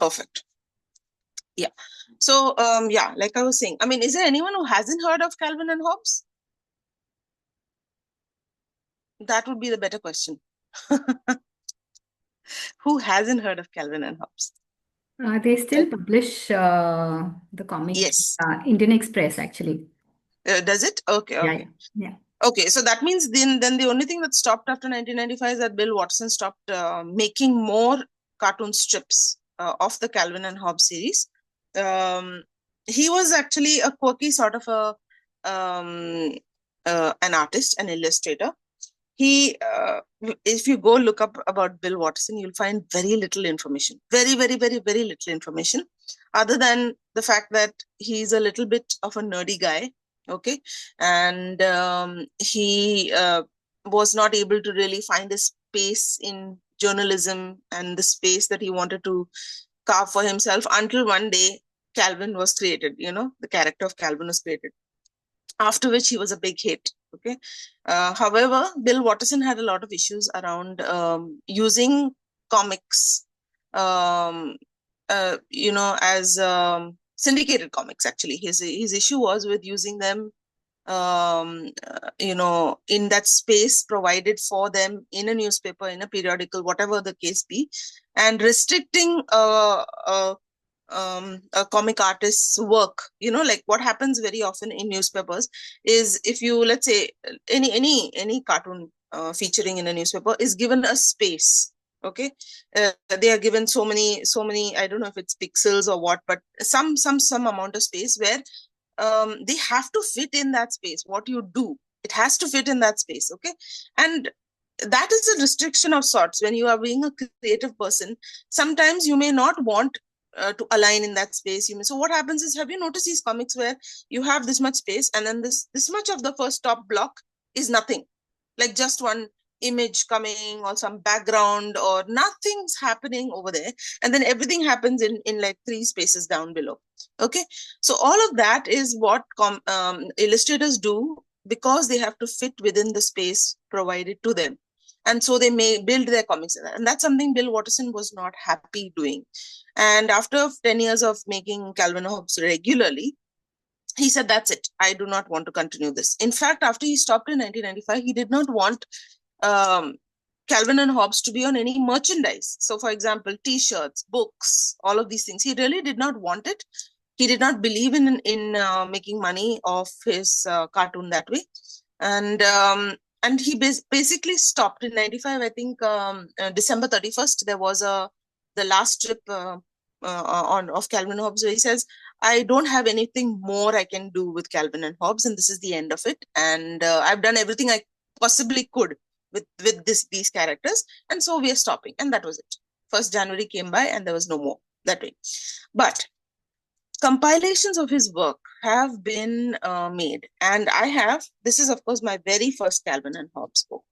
Perfect. Yeah. So, yeah, like I was saying, I mean, is there anyone who hasn't heard of Calvin and Hobbes? That would be the better question. Who hasn't heard of Calvin and Hobbes? They still publish the comics, Yes. Indian Express, actually. Does it? Okay, Yeah, okay. yeah. Okay, so that means then the only thing that stopped after 1995 is that Bill Watterson stopped making more cartoon strips of the Calvin and Hobbes series. He was actually a quirky sort of an artist, an illustrator. He, if you go look up about Bill Watterson, you'll find very little information, very, very, very, very little information, other than the fact that he's a little bit of a nerdy guy. Okay, and he was not able to really find a space in journalism and the space that he wanted to carve for himself until one day Calvin was created. The character of Calvin was created, after which he was a big hit. Okay. However, Bill Watterson had a lot of issues around using comics, as syndicated comics. Actually, his issue was with using them, in that space provided for them in a newspaper, in a periodical, whatever the case be, and restricting a comic artist's work. Like what happens very often in newspapers is, if you, let's say, any cartoon featuring in a newspaper is given a space. Okay. They are given so many, I don't know if it's pixels or what, but some amount of space where they have to fit in that space. What you do, it has to fit in that space. Okay. And that is a restriction of sorts. When you are being a creative person, sometimes you may not want to align in that space. So what happens is, have you noticed these comics where you have this much space and then this much of the first top block is nothing, like just one image coming or some background, or nothing's happening over there, and then everything happens in like 3 spaces down below. Okay, so all of that is what illustrators do, because they have to fit within the space provided to them, and so they may build their comics, and that's something Bill Watterson was not happy doing. And after 10 years of making Calvin Hobbes regularly, he said, that's it, I do not want to continue this. In fact, after he stopped in 1995, he did not want Calvin and Hobbes to be on any merchandise. So, for example, T-shirts, books, all of these things. He really did not want it. He did not believe in making money off his cartoon that way. And he basically stopped in 95. I think December 31st, there was the last strip of Calvin and Hobbes, where he says, I don't have anything more I can do with Calvin and Hobbes, and this is the end of it. And I've done everything I possibly could with these characters, and so we are stopping. And that was it. 1st January came by and there was no more that way. But compilations of his work have been made, and this is of course my very first Calvin and Hobbes book.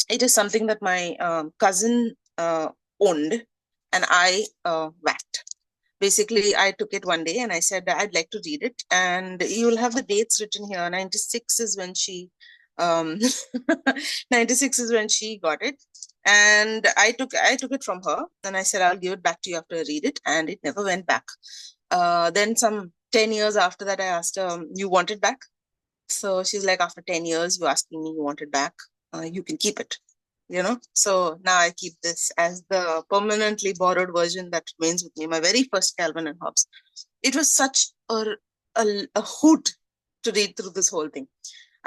It is something that my cousin owned, and I whacked. Basically, I took it one day and I said, I'd like to read it. And you'll have the dates written here. 96 is when she 96 is when she got it. And I took it from her, and I said, I'll give it back to you after I read it. And it never went back. Then some 10 years after that, I asked her, you want it back? So she's like, after 10 years, you're asking me you want it back? You can keep it. So now I keep this as the permanently borrowed version that remains with me, my very first Calvin and Hobbes. It was such a hoot to read through this whole thing.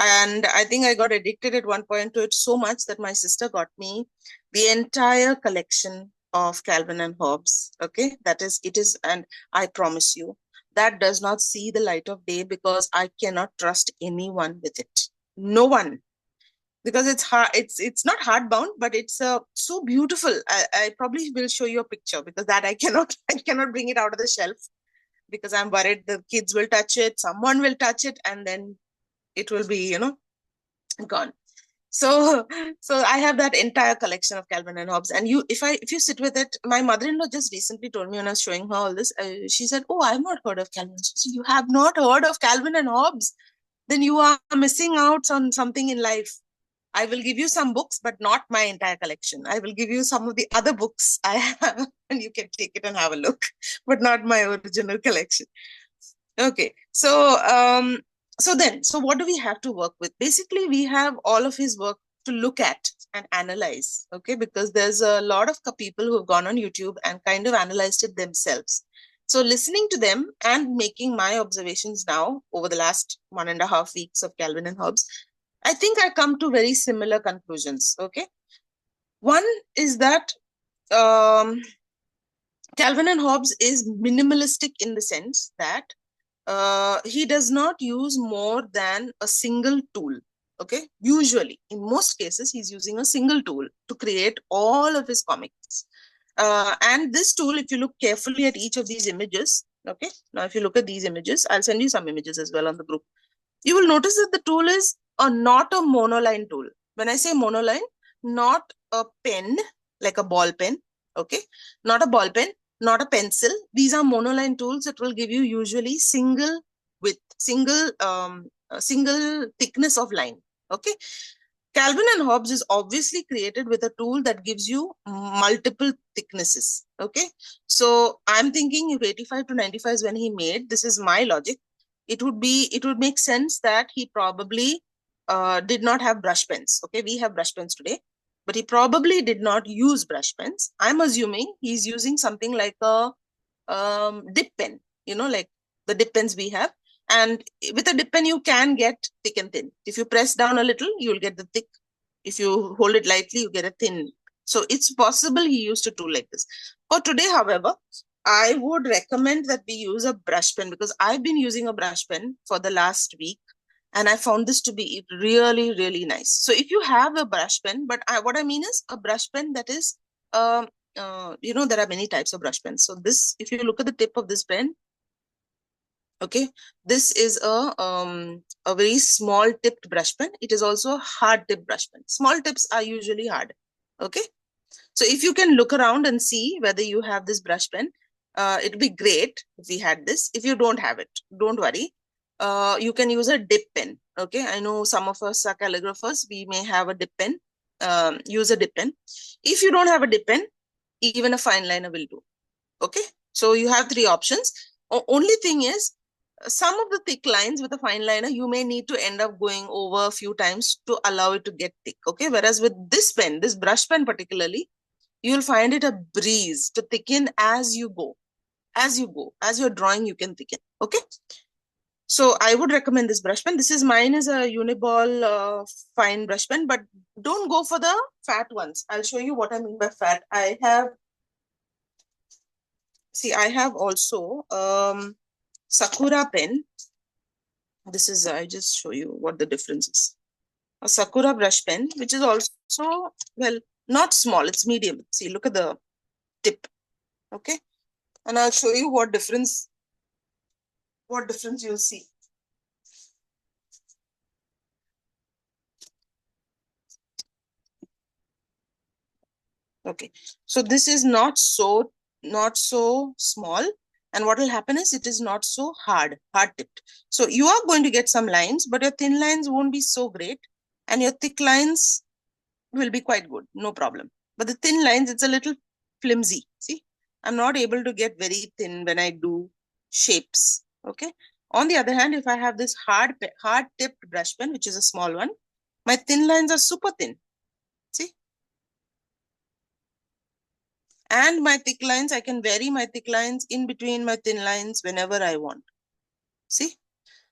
And I think I got addicted at one point to it so much that my sister got me the entire collection of Calvin and Hobbes. Okay, it is, and I promise you, that does not see the light of day, because I cannot trust anyone with it. No one. Because it's hard, it's not hardbound, but it's so beautiful. I probably will show you a picture, because that I cannot bring it out of the shelf, because I'm worried the kids will touch it, someone will touch it, and then it will be, gone. So I have that entire collection of Calvin and Hobbes. And if you sit with it, my mother-in-law just recently told me when I was showing her all this, she said, oh, I've not heard of Calvin. So you have not heard of Calvin and Hobbes? Then you are missing out on something in life. I will give you some books, but not my entire collection. I will give you some of the other books I have, and you can take it and have a look, but not my original collection. Okay, so what do we have to work with? Basically, we have all of his work to look at and analyze. Okay, because there's a lot of people who have gone on YouTube and kind of analyzed it themselves. So listening to them and making my observations now over the last 1.5 weeks of Calvin and Hobbes, I think I come to very similar conclusions. Okay, one is that Calvin and Hobbes is minimalistic in the sense that he does not use more than a single tool. Okay, usually in most cases he's using a single tool to create all of his comics. And this tool, if you look carefully at each of these images, okay, now if you look at these images, I'll send you some images as well on the group. You will notice that the tool is not a monoline tool. When I say monoline, not a pen, like a ball pen, okay, not a ball pen, not a pencil. These are monoline tools that will give you usually single width, single thickness of line. Okay, Calvin and Hobbes is obviously created with a tool that gives you multiple thicknesses. Okay, so I'm thinking if 85 to 95 is when he made, this is my logic, it would make sense that he probably did not have brush pens. Okay, we have brush pens today, but he probably did not use brush pens. I'm assuming he's using something like a dip pen, like the dip pens we have. And with a dip pen, you can get thick and thin. If you press down a little, you'll get the thick. If you hold it lightly, you get a thin. So it's possible he used a tool like this. For today, however, I would recommend that we use a brush pen, because I've been using a brush pen for the last week and I found this to be really, really nice. So if you have a brush pen, but what I mean is a brush pen that is, there are many types of brush pens. So this, if you look at the tip of this pen, okay, this is a very small tipped brush pen. It is also a hard tip brush pen. Small tips are usually hard. Okay, so if you can look around and see whether you have this brush pen, it would be great if we had this. If you don't have it, don't worry. You can use a dip pen. Okay, I know some of us are calligraphers. We may have a dip pen. Use a dip pen. If you don't have a dip pen, even a fine liner will do. Okay, so you have 3 options. Only thing is, some of the thick lines with a fine liner, you may need to end up going over a few times to allow it to get thick. Okay, whereas with this pen, this brush pen particularly, you'll find it a breeze to thicken as you go. As you're drawing, you can thicken. Okay, so I would recommend this brush pen. This is mine is a uniball fine brush pen, but don't go for the fat ones. I'll show you what I mean by fat. I have also Sakura pen. This is, I just show you what the difference is. A Sakura brush pen, which is also, well, not small, it's medium. See, look at the tip. Okay, and I'll show you what difference you'll see. Okay, so this is not so small, and what will happen is it is not so hard tipped. So you are going to get some lines, but your thin lines won't be so great, and your thick lines will be quite good, no problem. But the thin lines, it's a little flimsy. See, I'm not able to get very thin when I do shapes. Okay, on the other hand, if I have this hard tipped brush pen, which is a small one, my thin lines are super thin. See, and my thick lines, I can vary my thick lines in between my thin lines whenever I want. See,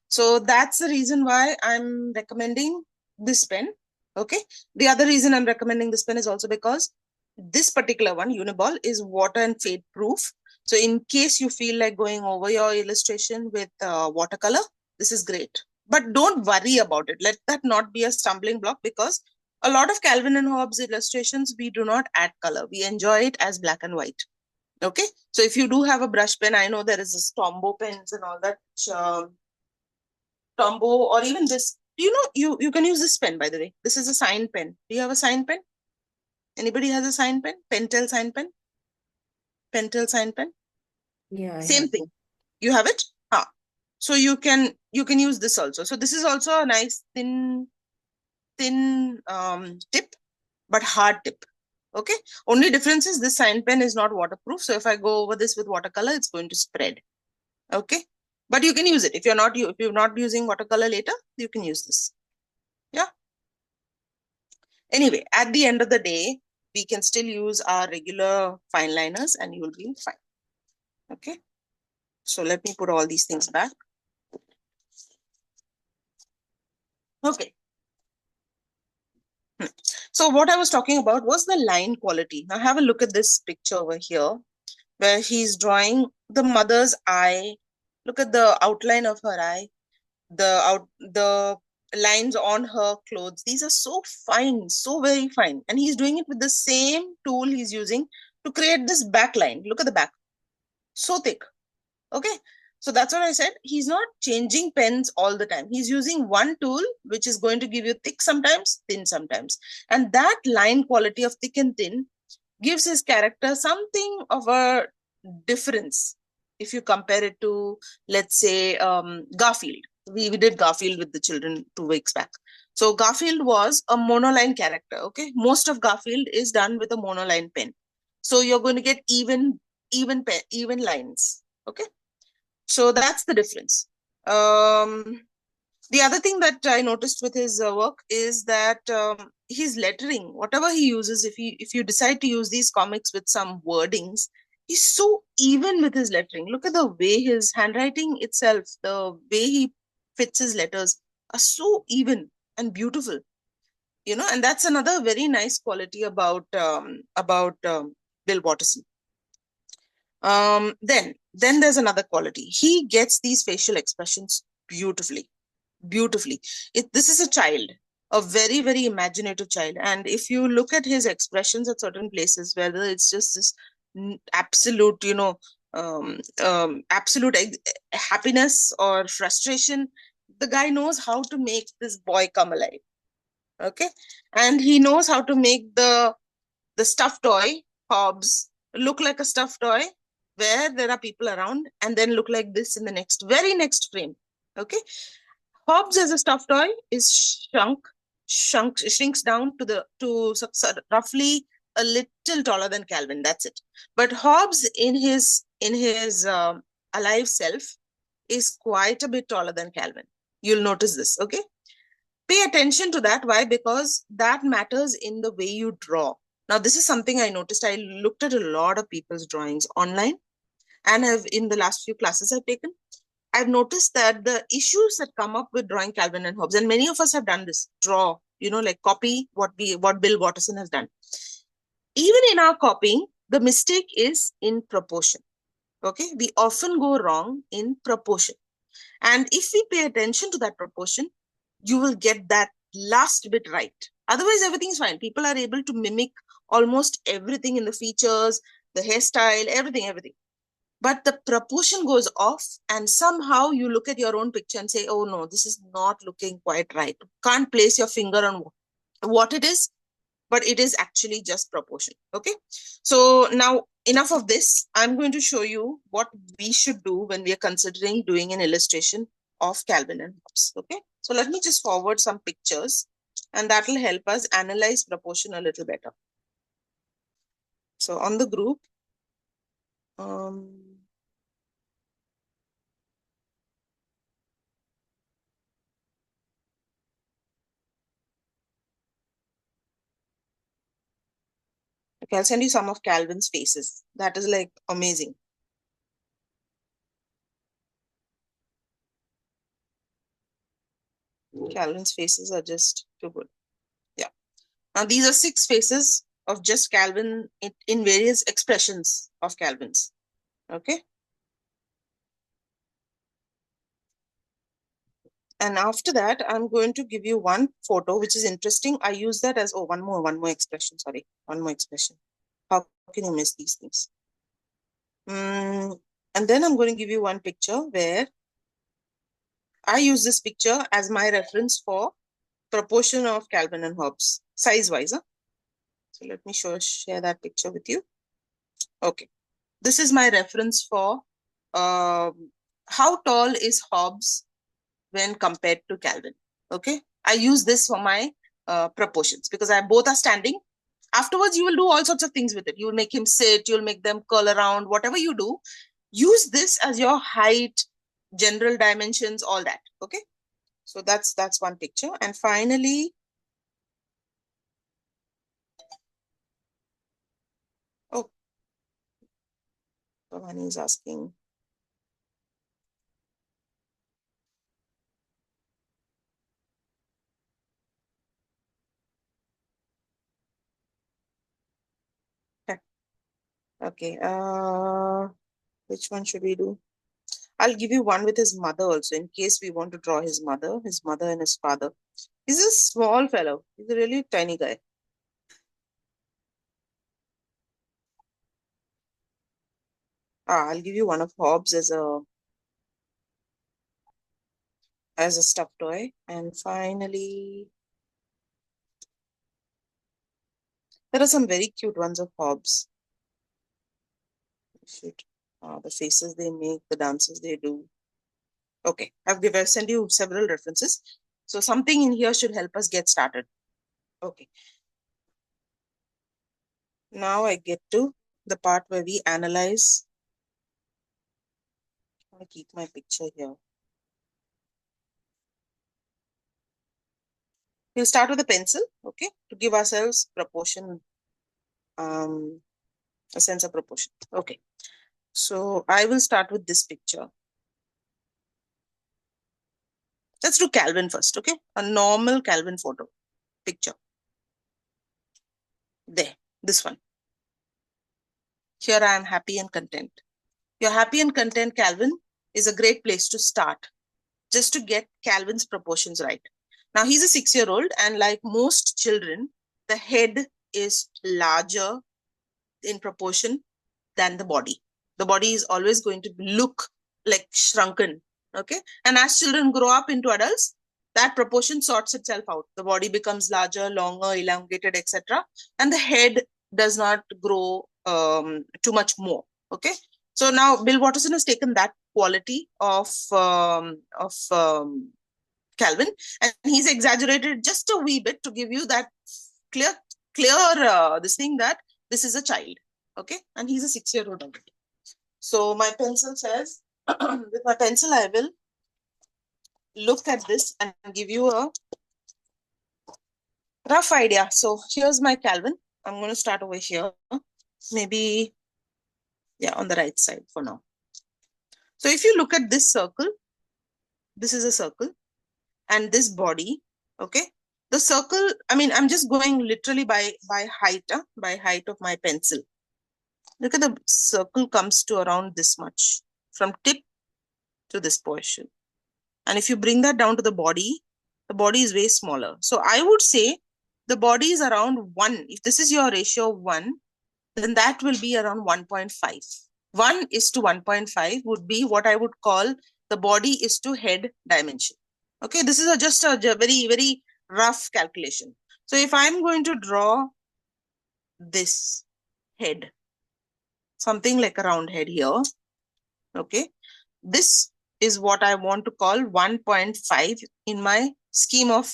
so that's the reason why I'm recommending this pen. Okay, the other reason I'm recommending this pen is also because this particular one, Uniball, is water and fade proof. So in case you feel like going over your illustration with watercolor, this is great. But don't worry about it. Let that not be a stumbling block, because a lot of Calvin and Hobbes illustrations, we do not add color. We enjoy it as black and white. Okay, so if you do have a brush pen, I know there is this Tombow pens and all that. Tombow, or even this, you can use this pen, by the way. This is a sign pen. Do you have a sign pen? Anybody has a sign pen? Pentel sign pen? Pentel sign pen? Yeah, I Same have. thing. You have it? So you can use this also. So this is also a nice thin thin tip, but hard tip. Okay. Only difference is this sign pen is not waterproof. So if I go over this with watercolor, it's going to spread. Okay. But you can use it. If you're not using watercolor later, you can use this. Yeah. Anyway, at the end of the day, we can still use our regular fine liners and you will be fine. Okay. So let me put all these things back. Okay. So what I was talking about was the line quality. Now have a look at this picture over here where he's drawing the mother's eye. Look at the outline of her eye, the lines on her clothes. These are so fine, so very fine. And he's doing it with the same tool he's using to create this back line. Look at the back. So thick. Okay. So that's what I said. He's not changing pens all the time. He's using one tool, which is going to give you thick sometimes, thin sometimes. And that line quality of thick and thin gives his character something of a difference. If you compare it to, let's say, Garfield. We did Garfield with the children 2 weeks back. So Garfield was a monoline character. Okay. Most of Garfield is done with a monoline pen. So you're going to get even lines. Okay. So that's the difference. The other thing that I noticed with his work is that his lettering, whatever he uses, if you decide to use these comics with some wordings, he's so even with his lettering. Look at the way his handwriting itself, the way he fits his letters are so even and beautiful. You know, and that's another very nice quality about Bill Watterson. Then there's another quality. He gets these facial expressions beautifully. This is a child, a very, very imaginative child. And if you look at his expressions at certain places, whether it's just this absolute, absolute happiness or frustration, the guy knows how to make this boy come alive. Okay. And he knows how to make the stuffed toy, Hobbes, look like a stuffed toy where there are people around and then look like this in the very next frame. Okay. Hobbes as a stuffed toy is shrinks down to roughly a little taller than Calvin. That's it. But Hobbes in his alive self is quite a bit taller than Calvin. You'll notice this. Okay. Pay attention to that. Why? Because that matters in the way you draw. Now, this is something I noticed. I looked at a lot of people's drawings online and in the last few classes I've taken, I've noticed that the issues that come up with drawing Calvin and Hobbes, and many of us have done this, like copy what Bill Watterson has done. Even in our copying, the mistake is in proportion. Okay, we often go wrong in proportion. And if we pay attention to that proportion, you will get that last bit right. Otherwise, everything's fine. People are able to mimic almost everything in the features, the hairstyle, everything. But the proportion goes off and somehow you look at your own picture and say, oh no, this is not looking quite right. Can't place your finger on what it is, but it is actually just proportion. Okay. So now enough of this. I'm going to show you what we should do when we are considering doing an illustration of Calvin and Hobbes. Okay. So let me just forward some pictures and that will help us analyze proportion a little better. So on the group, okay, I'll send you some of Calvin's faces. That is like amazing. Calvin's faces are just too good. Yeah. Now these are 6 faces of just Calvin in various expressions of Calvin's. Okay. And after that, I'm going to give you one photo, which is interesting. I use that as, one more expression. Sorry, one more expression. How can you miss these things? And then I'm going to give you one picture where I use this picture as my reference for proportion of Calvin and Hobbes, size-wise. Huh? So let me share that picture with you. Okay. This is my reference for how tall is Hobbes when compared to Calvin. Okay. I use this for my proportions, because both are standing. Afterwards, you will do all sorts of things with it. You will make him sit, you'll make them curl around, whatever you do. Use this as your height, general dimensions, all that. Okay. So that's one picture. And finally, oh, Bhavani is asking. Okay. Which one should we do? I'll give you one with his mother also, in case we want to draw his mother and his father. He's a small fellow. He's a really tiny guy. I'll give you one of Hobbes as a stuffed toy. And finally, there are some very cute ones of Hobbes. The faces they make, the dances they do. Okay, I've sent you several references. So something in here should help us get started. Okay. Now I get to the part where we analyze. I'm going to keep my picture here. We'll start with a pencil, okay, to give ourselves proportion, a sense of proportion. Okay, so I will start with this picture. Let's do Calvin first, okay? A normal Calvin photo picture. There, this one. Here I am happy and content. You're happy and content, Calvin, is a great place to start, just to get Calvin's proportions right. Now, he's a 6-year-old, and like most children, the head is larger in proportion than the body. The body is always going to look like shrunken, okay? And as children grow up into adults, that proportion sorts itself out. The body becomes larger, longer, elongated, etc. And the head does not grow too much more, okay? So now Bill Watterson has taken that quality of Calvin, and he's exaggerated just a wee bit to give you that clear this thing that this is a child, okay? And he's a 6-year-old already. So my pencil says, with my pencil, I will look at this and give you a rough idea. So here's my Calvin. I'm going to start over here. Maybe, yeah, on the right side for now. So if you look at this circle, this is a circle, and this body, okay? The circle, I mean, I'm just going literally by height of my pencil. Look at the circle comes to around this much, from tip to this portion. And if you bring that down to the body is way smaller. So I would say the body is around 1. If this is your ratio of 1, then that will be around 1.5. 1 is to 1.5 would be what I would call the body is to head dimension. Okay, this is just a very, very rough calculation. So if I'm going to draw this head, something like a round head here, okay, this is what I want to call 1.5 in my scheme of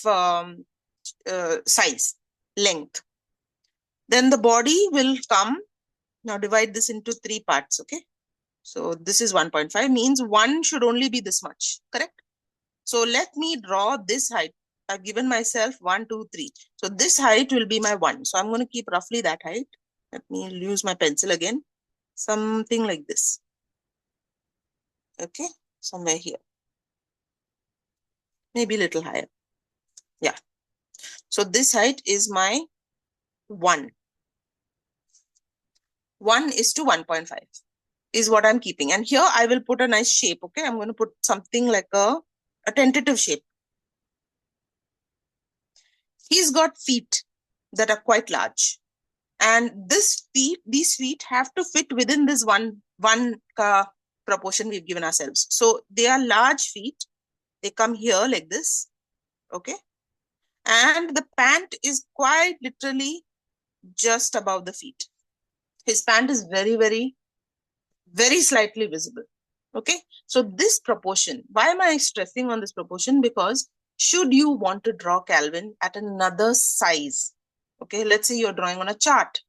size, length. Then the body will come. Now divide this into 3 parts, okay? So this is 1.5, means 1 should only be this much, correct? So let me draw this height. I've given myself 1, 2, 3. So this height will be my 1. So I'm going to keep roughly that height. Let me use my pencil again. Something like this. Okay, somewhere here. Maybe a little higher. Yeah. So this height is my 1. 1 is to 1.5 is what I'm keeping. And here I will put a nice shape, okay? I'm going to put something like a tentative shape. He's got feet that are quite large. And these feet have to fit within this one proportion we've given ourselves. So they are large feet. They come here like this, okay? And the pant is quite literally just above the feet. His pant is very, very, very slightly visible, okay? So this proportion, why am I stressing on this proportion? Because should you want to draw Calvin at another size, okay, let's say you're drawing on a chart.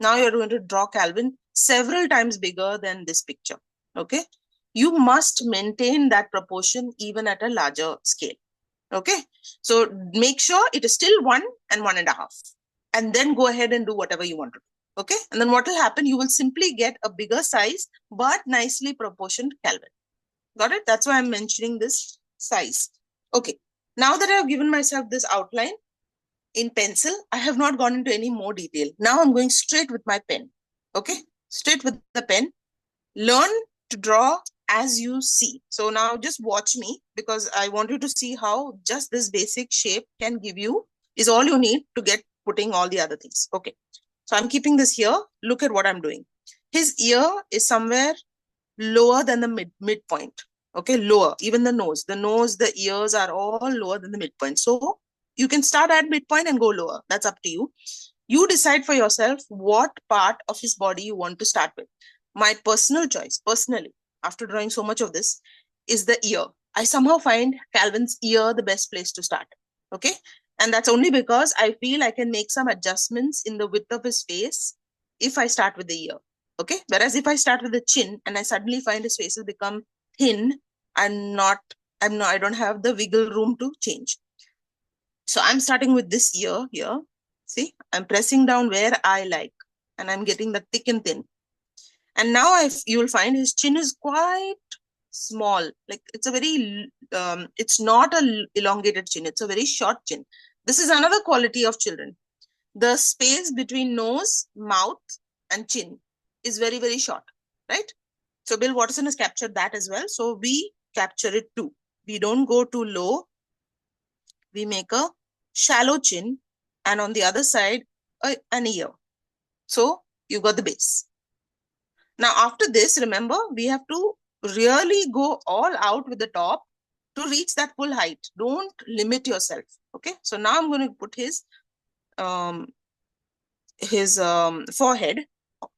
Now you're going to draw Calvin several times bigger than this picture, okay? You must maintain that proportion even at a larger scale, okay? So make sure it is still 1 and 1.5, and then go ahead and do whatever you want to do, okay? And then what will happen? You will simply get a bigger size, but nicely proportioned Calvin. Got it? That's why I'm mentioning this size. Okay. Now that I've given myself this outline in pencil, I have not gone into any more detail. Now I'm going straight with my pen. Okay. Straight with the pen. Learn to draw as you see. So now just watch me, because I want you to see how just this basic shape can give you, is all you need to get putting all the other things. Okay. So I'm keeping this here. Look at what I'm doing. His ear is somewhere lower than the midpoint. Okay, lower. Even the nose, the ears are all lower than the midpoint. So you can start at midpoint and go lower. That's up to you. You decide for yourself what part of his body you want to start with. My personal choice, personally, after drawing so much of this, is the ear. I somehow find Calvin's ear the best place to start. Okay, and that's only because I feel I can make some adjustments in the width of his face if I start with the ear. Okay, whereas if I start with the chin and I suddenly find his face has become thin, I don't have the wiggle room to change. So I'm starting with this ear here. See, I'm pressing down where I like, and I'm getting the thick and thin. And now you will find his chin is quite small. Like it's a very, it's not a elongated chin. It's a very short chin. This is another quality of children. The space between nose, mouth, and chin is very, very short, right? So Bill Watterson has captured that as well. So we capture it too. We don't go too low. We make a shallow chin, and on the other side, an ear. So you got the base. Now after this, remember, we have to really go all out with the top to reach that full height. Don't limit yourself. Okay. So now I'm going to put his forehead,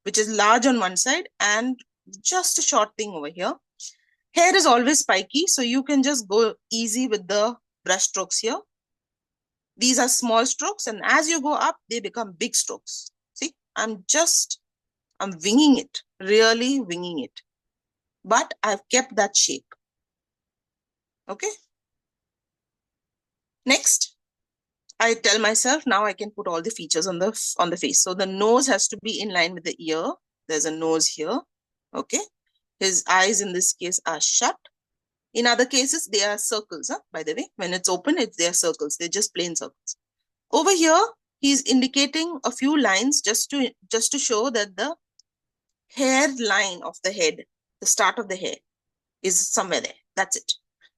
which is large on one side and just a short thing over here. Hair is always spiky, so you can just go easy with the brush strokes here. These are small strokes, and as you go up, they become big strokes. See, I'm winging it, really winging it. But I've kept that shape. Okay. Next, I tell myself now I can put all the features on the face. So the nose has to be in line with the ear. There's a nose here. Okay. His eyes in this case are shut. In other cases, they are circles. By the way, when it's open, they are circles. They're just plain circles. Over here, he's indicating a few lines just to show that the hair line of the head, the start of the hair, is somewhere there. That's it.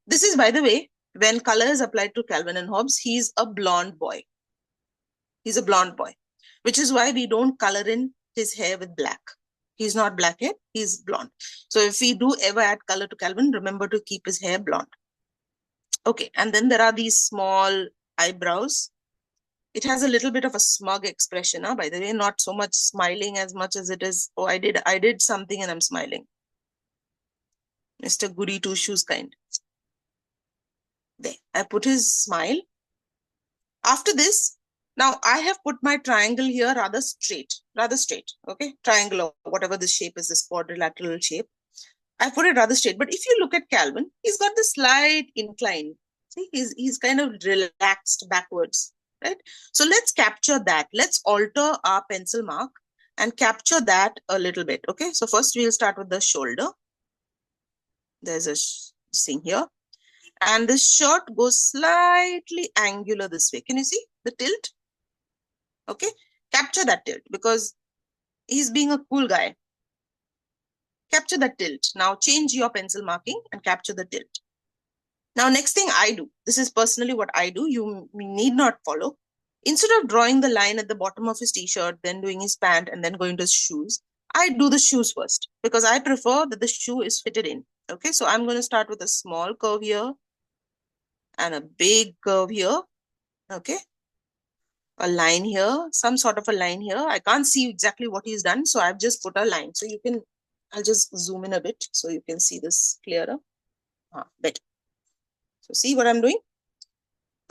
This is, by the way, when color is applied to Calvin and Hobbes, he's a blonde boy. He's a blonde boy, which is why we don't color in his hair with black. He's not black-haired, he's blonde. So if we do ever add color to Calvin, remember to keep his hair blonde. Okay, and then there are these small eyebrows. It has a little bit of a smug expression, by the way, not so much smiling as much as it is, oh, I did something and I'm smiling. Mr. Goody Two-Shoes kind. There, I put his smile. After this, now I have put my triangle here rather straight, okay? Triangle or whatever this shape is, this quadrilateral shape. I put it rather straight, but if you look at Calvin, he's got this slight incline. See, he's kind of relaxed backwards, right? So let's capture that. Let's alter our pencil mark and capture that a little bit, okay? So first we'll start with the shoulder. There's a thing here. And the shirt goes slightly angular this way. Can you see the tilt? Okay, capture that tilt because he's being a cool guy. Capture that tilt. Now change your pencil marking and capture the tilt. Now next thing I do, this is personally what I do, you need not follow. Instead of drawing the line at the bottom of his t-shirt, then doing his pant and then going to his shoes, I do the shoes first because I prefer that the shoe is fitted in. Okay, so I'm going to start with a small curve here and a big curve here. Okay, a line here, some sort of a line here. I can't see exactly what he's done, so I've just put a line. So you can, I'll just zoom in a bit so you can see this clearer. Better. So see what I'm doing?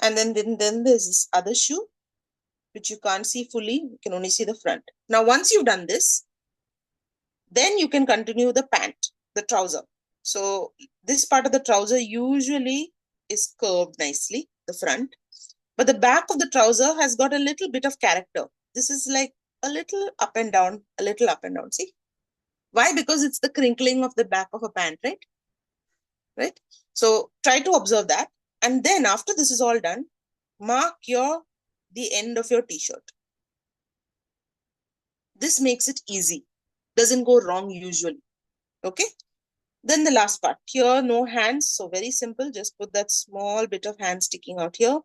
And then there's this other shoe, which you can't see fully. You can only see the front. Now, once you've done this, then you can continue the pant, the trouser. So this part of the trouser usually is curved nicely, the front, but the back of the trouser has got a little bit of character. This is like a little up and down, a little up and down. See? Why? Because it's the crinkling of the back of a pant, right? Right? So try to observe that. And then after this is all done, mark the end of your t-shirt. This makes it easy. Doesn't go wrong usually. Okay? Then the last part. Here, no hands. So very simple. Just put that small bit of hand sticking out here.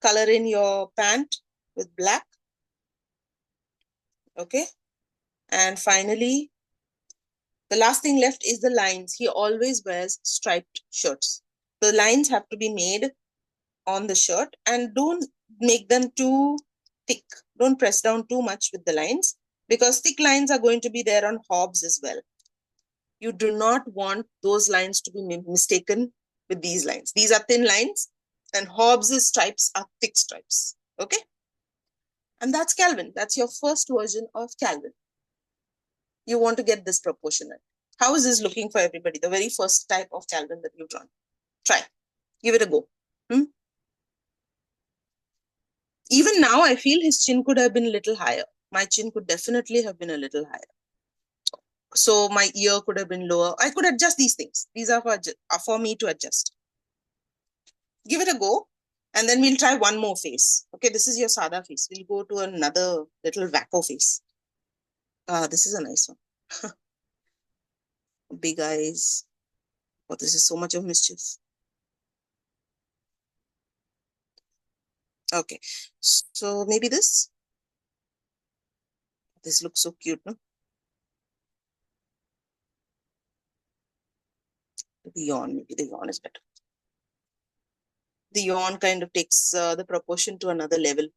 Color in your pant with black. Okay? And finally, the last thing left is the lines. He always wears striped shirts. The lines have to be made on the shirt, and don't make them too thick. Don't press down too much with the lines, because thick lines are going to be there on Hobbes as well. You do not want those lines to be mistaken with these lines. These are thin lines, and Hobbes' stripes are thick stripes. Okay? And that's Calvin. That's your first version of Calvin. You want to get this proportionate. How is this looking for everybody? The very first type of Calvin that you've drawn. Try. Give it a go. Even now, I feel his chin could have been a little higher. My chin could definitely have been a little higher. So my ear could have been lower. I could adjust these things. These are for me to adjust. Give it a go. And then we'll try one more face. Okay, this is your Sada face. We'll go to another little Wacko face. This is a nice one. Big eyes. Oh, this is so much of mischief. Okay, so maybe this. This looks so cute, no? The yawn, maybe the yawn is better. The yawn kind of takes the proportion to another level.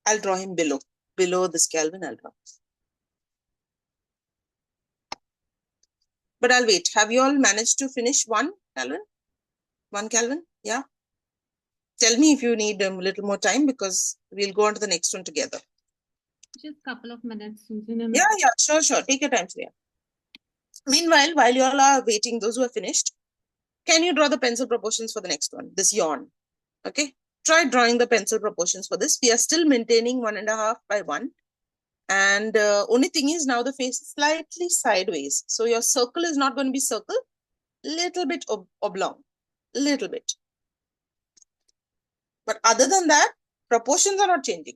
I'll draw him below. Below this Calvin, I'll draw. But I'll wait. Have you all managed to finish one Calvin? One Calvin? Yeah. Tell me if you need a little more time, because we'll go on to the next one together. Just a couple of minutes. Yeah, sure. Take your time, Shreya. Meanwhile, while you all are waiting, those who have finished, can you draw the pencil proportions for the next one? This yawn. Okay. Try drawing the pencil proportions for this. We are still maintaining 1.5 by 1. And only thing is, now the face is slightly sideways. So your circle is not going to be circle. Little bit oblong. Little bit. But other than that, proportions are not changing.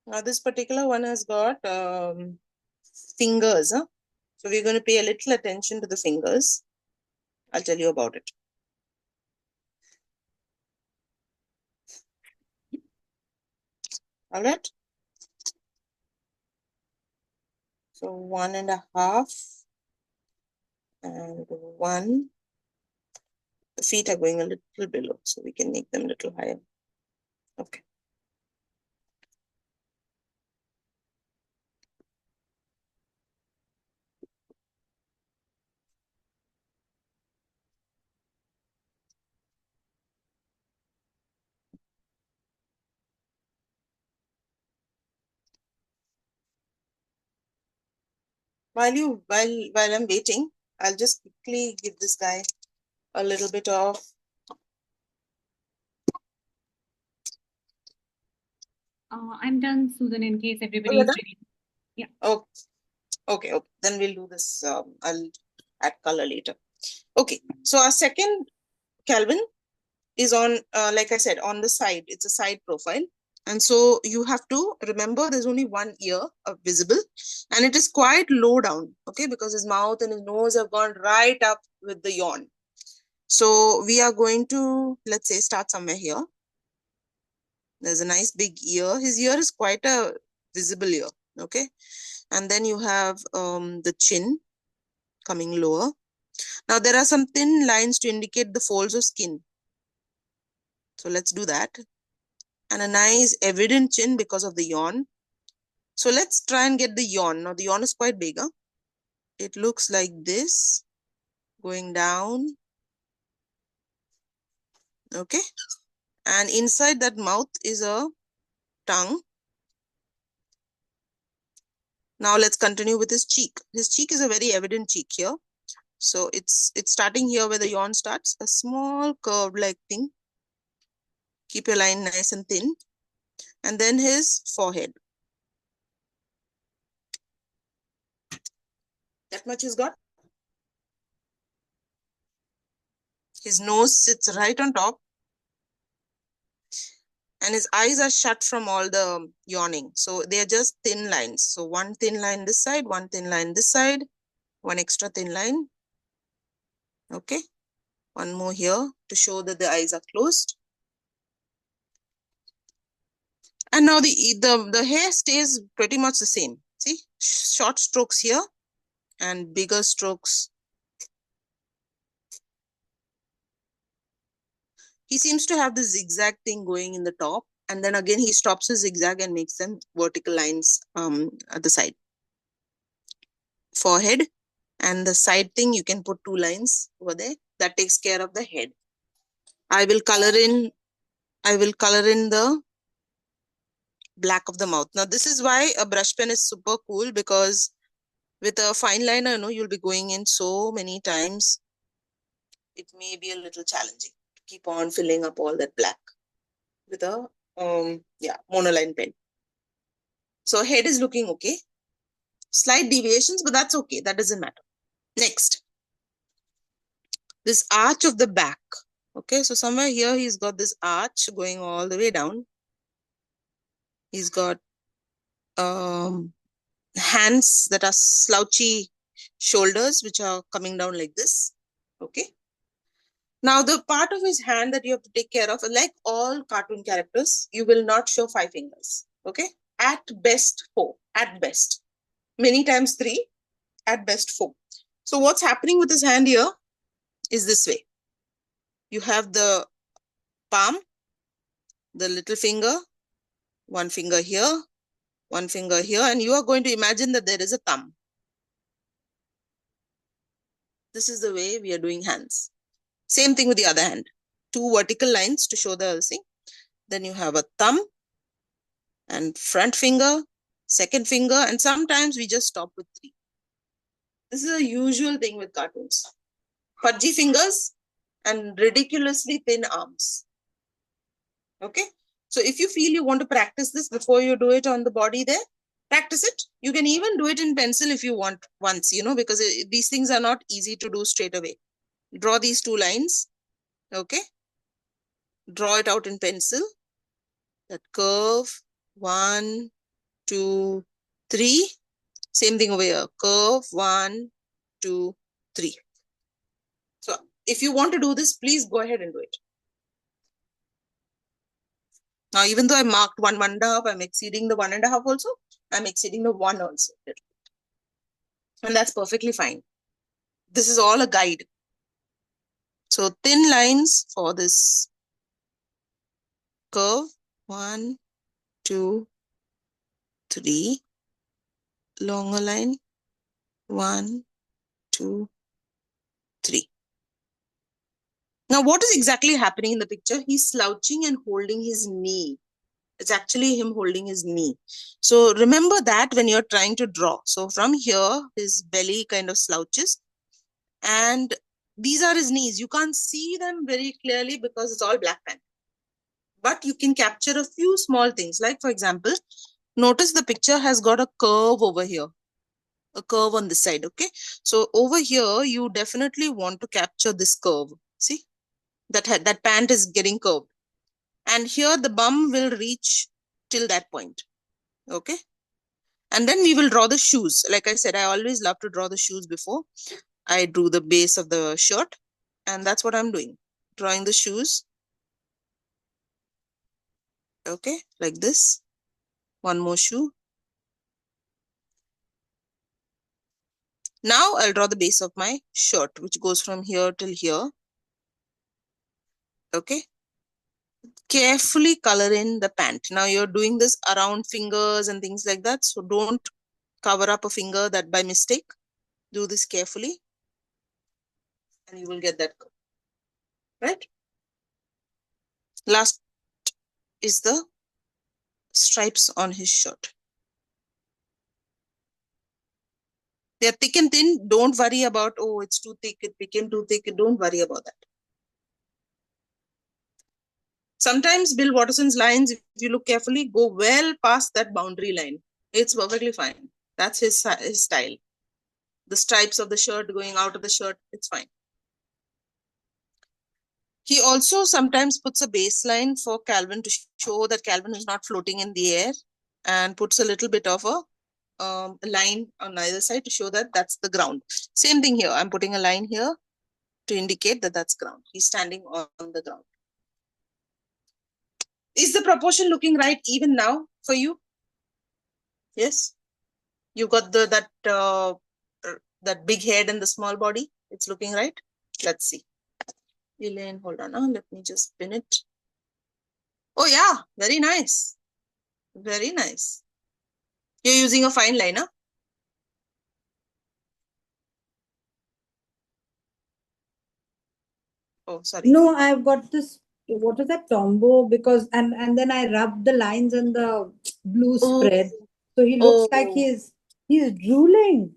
Now this particular one has got fingers. Huh? So we're going to pay a little attention to the fingers. I'll tell you about it. All right. So 1.5 and 1. The feet are going a little below, so we can make them a little higher. Okay. While I'm waiting, I'll just quickly give this guy a little bit of I'm done, Susan, in case Oh, everybody you're is done? ready. Yeah. Oh, okay. Then we'll do this. I'll add color later. Okay. So our second Kelvin is on, like I said, on the side. It's a side profile. And so you have to remember there's only one ear visible, and it is quite low down, okay, because his mouth and his nose have gone right up with the yawn. So we are going to, let's say, start somewhere here. There's a nice big ear. His ear is quite a visible ear, okay. And then you have the chin coming lower. Now there are some thin lines to indicate the folds of skin. So let's do that. And a nice evident chin because of the yawn. So let's try and get the yawn. Now the yawn is quite big. Huh? It looks like this, going down. Okay. And inside that mouth is a tongue. Now let's continue with his cheek. His cheek is a very evident cheek here. So it's starting here where the yawn starts. A small curved like thing. Keep your line nice and thin. And then his forehead. That much he's got. His nose sits right on top. And his eyes are shut from all the yawning. So they are just thin lines. So one thin line this side, one thin line this side, one extra thin line. Okay. One more here to show that the eyes are closed. And now the hair stays pretty much the same. See, short strokes here and bigger strokes. He seems to have this zigzag thing going in the top. And then again, he stops his zigzag and makes them vertical lines at the side. Forehead and the side thing, you can put 2 lines over there. That takes care of the head. I will color in the black of the mouth. Now, this is why a brush pen is super cool, because with a fine liner, you'll be going in so many times. It may be a little challenging to keep on filling up all that black with a monoline pen. So head is looking okay. Slight deviations, but that's okay. That doesn't matter. Next, this arch of the back. Okay, so somewhere here he's got this arch going all the way down. He's got hands that are slouchy shoulders, which are coming down like this. Okay. Now, the part of his hand that you have to take care of, like all cartoon characters, you will not show 5 fingers. Okay. At best 4. At best. Many times 3. At best 4. So what's happening with his hand here is this way. You have the palm, the little finger, one finger here, one finger here, and you are going to imagine that there is a thumb. This is the way we are doing hands. Same thing with the other hand. 2 vertical lines to show the thing. Then you have a thumb and front finger, second finger, and sometimes we just stop with 3. This is a usual thing with cartoons. Pudgy fingers and ridiculously thin arms. Okay. So if you feel you want to practice this before you do it on the body there, practice it. You can even do it in pencil if you want once, because these things are not easy to do straight away. Draw these 2 lines. Okay. Draw it out in pencil. That curve. 1, 2, 3. Same thing over here. Curve. 1, 2, 3. So if you want to do this, please go ahead and do it. Now, even though I marked 1, 1.5, I'm exceeding the 1.5 also. I'm exceeding the 1 also. And that's perfectly fine. This is all a guide. So thin lines for this curve. 1, 2, 3. Longer line. 1, 2, 3. Now, what is exactly happening in the picture? He's slouching and holding his knee. It's actually him holding his knee. So remember that when you're trying to draw. So from here, his belly kind of slouches. And these are his knees. You can't see them very clearly because it's all black pen. But you can capture a few small things. Like, for example, notice the picture has got a curve over here, a curve on this side. Okay. So over here, you definitely want to capture this curve. See, that pant is getting curved. And here the bum will reach till that point. Okay. And then we will draw the shoes. Like I said, I always love to draw the shoes before I drew the base of the shirt. And that's what I'm doing. Drawing the shoes. Okay. Like this. One more shoe. Now I'll draw the base of my shirt, which goes from here till here. Okay. Carefully color in the pant. Now you're doing this around fingers and things like that. So don't cover up a finger that by mistake. Do this carefully. And you will get that curve. Right? Last is the stripes on his shirt. They're thick and thin. Don't worry about, oh, it's too thick. It became too thick. Don't worry about that. Sometimes Bill Watterson's lines, if you look carefully, go well past that boundary line. It's perfectly fine. That's his style. The stripes of the shirt going out of the shirt, it's fine. He also sometimes puts a baseline for Calvin to show that Calvin is not floating in the air, and puts a little bit of a line on either side to show that that's the ground. Same thing here. I'm putting a line here to indicate that that's ground. He's standing on the ground. Is the proportion looking right even now for you? Yes. You got that big head and the small body. It's looking right. Let's see. Elaine, hold on. Let me just pin it. Oh yeah, very nice. Very nice. You're using a fine liner. Oh, sorry. No, I've got this. What is that, Tombow? Because and then I rub the lines and the blue Oh, spread, so he looks like he's drooling.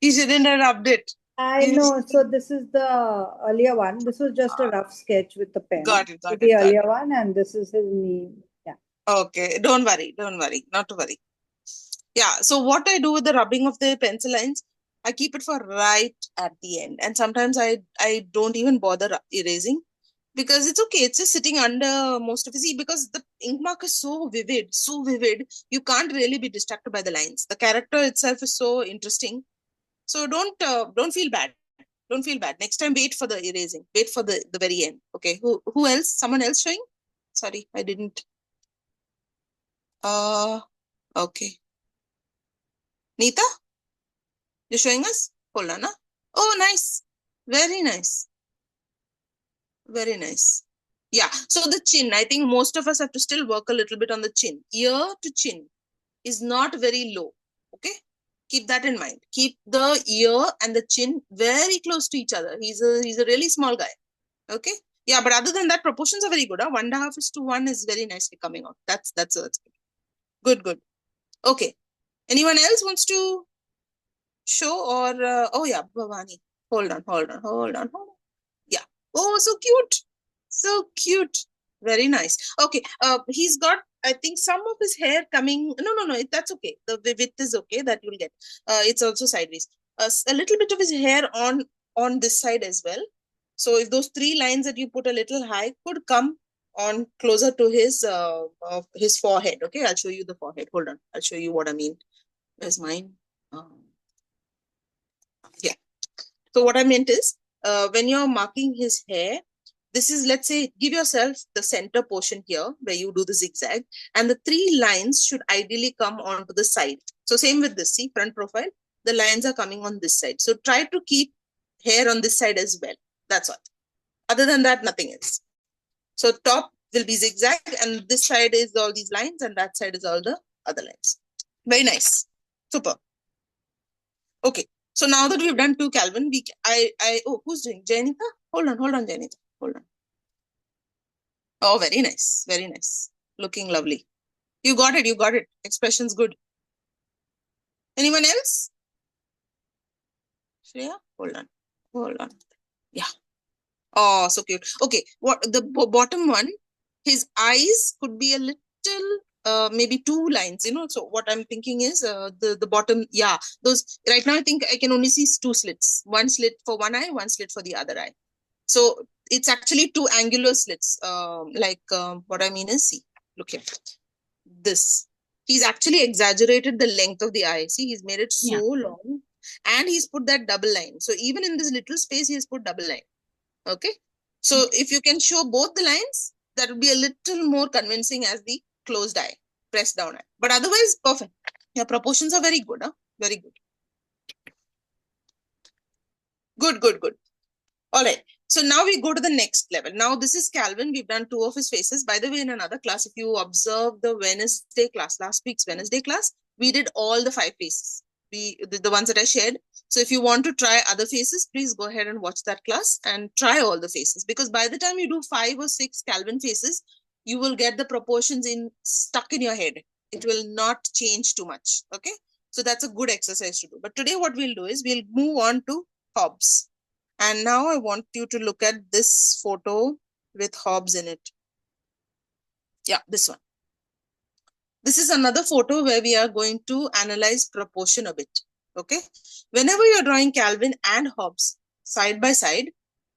You shouldn't have rubbed it. I know. So this is the earlier one. This was just a rough sketch with the pen. Got it. Got The it. Got earlier it. one, and this is his knee. Yeah. Okay. Don't worry. Don't worry. Not to worry. Yeah. So what I do with the rubbing of the pencil lines, I keep it for right at the end. And sometimes I don't even bother erasing, because it's okay. It's just sitting under most of it. See, because the ink mark is so vivid, you can't really be distracted by the lines. The character itself is so interesting. So don't feel bad. Don't feel bad. Next time, wait for the erasing. Wait for the very end. Okay. Who else? Someone else showing? Sorry, I didn't. Okay. Neeta, you're showing us? Hold on. Huh? Oh, nice. Very nice. Very nice. Yeah. So the chin, I think most of us have to still work a little bit on the chin. Ear to chin is not very low. Okay. Keep that in mind. Keep the ear and the chin very close to each other. He's a really small guy. Okay. Yeah, but other than that, proportions are very good. 1.5:1 is very nicely coming out. That's good. Good. Okay. Anyone else wants to show, or oh yeah, Bhavani. Hold on. Yeah. Oh, so cute. So cute. Very nice. Okay. He's got, I think, some of his hair coming. No. That's okay. The width is okay. That you'll get. It's also sideways. A little bit of his hair on this side as well. So if those three lines that you put a little high could come on closer to his forehead. Okay, I'll show you the forehead. Hold on. I'll show you what I mean. Where's mine? Yeah. So what I meant is, when you're marking his hair, this is, let's say, give yourself the center portion here where you do the zigzag, and the three lines should ideally come onto the side. So same with this, see, front profile, the lines are coming on this side. So try to keep hair on this side as well. That's all. Other than that, nothing else. So top will be zigzag, and this side is all these lines, and that side is all the other lines. Very nice. Super. Okay. So now that we've done two Calvin, who's doing? Janita? Hold on, Janita. Hold on. Oh, very nice. Very nice. Looking lovely. You got it. Expression's good. Anyone else? Shreya? Hold on. Yeah. Oh, so cute. Okay, what the bottom one? His eyes could be a little, maybe two lines. So what I'm thinking is, the bottom. Yeah, those right now I think I can only see two slits. One slit for one eye, one slit for the other eye. So it's actually two angular slits. What I mean is, see, look here. This. He's actually exaggerated the length of the eye. See, he's made it so long, and he's put that double line. So even in this little space, he's put double line. Okay. So if you can show both the lines, that would be a little more convincing as the closed eye, pressed down eye. But otherwise, perfect. Your proportions are very good. Huh? Very good. Good, good, good. All right. So now we go to the next level. Now this is Calvin. We've done two of his faces. By the way, in another class, if you observe the Wednesday class, last week's Wednesday class, we did all the 5 faces. The ones that I shared. So if you want to try other faces, please go ahead and watch that class and try all the faces. Because by the time you do 5 or 6 Calvin faces, you will get the proportions stuck in your head. It will not change too much. Okay. So that's a good exercise to do. But today what we'll do is we'll move on to Hobbes. And now I want you to look at this photo with Hobbes in it. Yeah, this one. This is another photo where we are going to analyze proportion a bit. Okay. Whenever you're drawing Calvin and Hobbes side by side,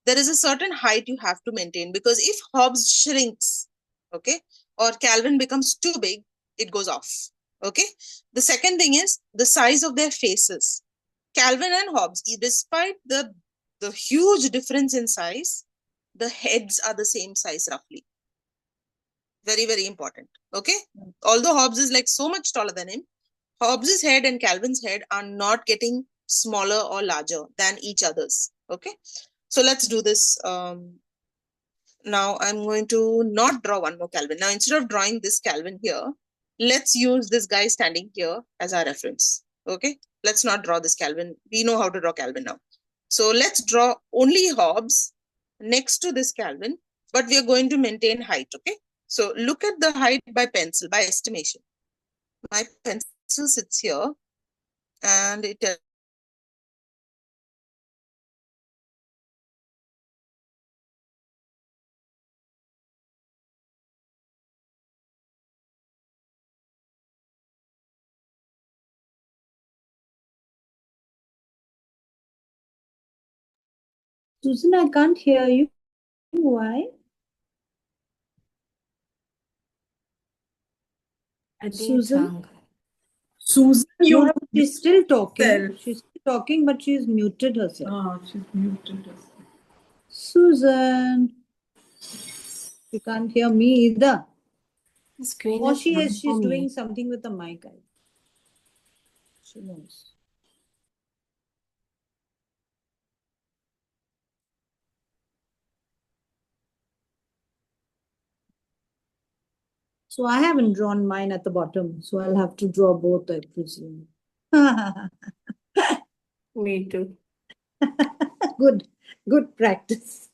there is a certain height you have to maintain, because if Hobbes shrinks, okay, or Calvin becomes too big, it goes off. Okay. The second thing is the size of their faces. Calvin and Hobbes, despite the huge difference in size, the heads are the same size roughly. Very, very important. Okay. Although Hobbes is like so much taller than him, Hobbes's head and Calvin's head are not getting smaller or larger than each other's. Okay. So let's do this. Now I'm going to not draw one more Calvin. Now instead of drawing this Calvin here, let's use this guy standing here as our reference. Okay. Let's not draw this Calvin. We know how to draw Calvin now. So let's draw only Hobbes next to this Calvin, but we are going to maintain height. Okay. So look at the height by pencil, by estimation. My pencil sits here and it tells Susan, I can't hear you. Why? I think Susan? Susan, you No, have she's still talking. yourself. She's still talking, but she's muted herself. Oh, she's muted herself. Susan, you can't hear me either. The screen Or is she on is. for She's me. doing something with the mic. She knows. So I haven't drawn mine at the bottom, so I'll have to draw both, I presume. Me too. Good practice.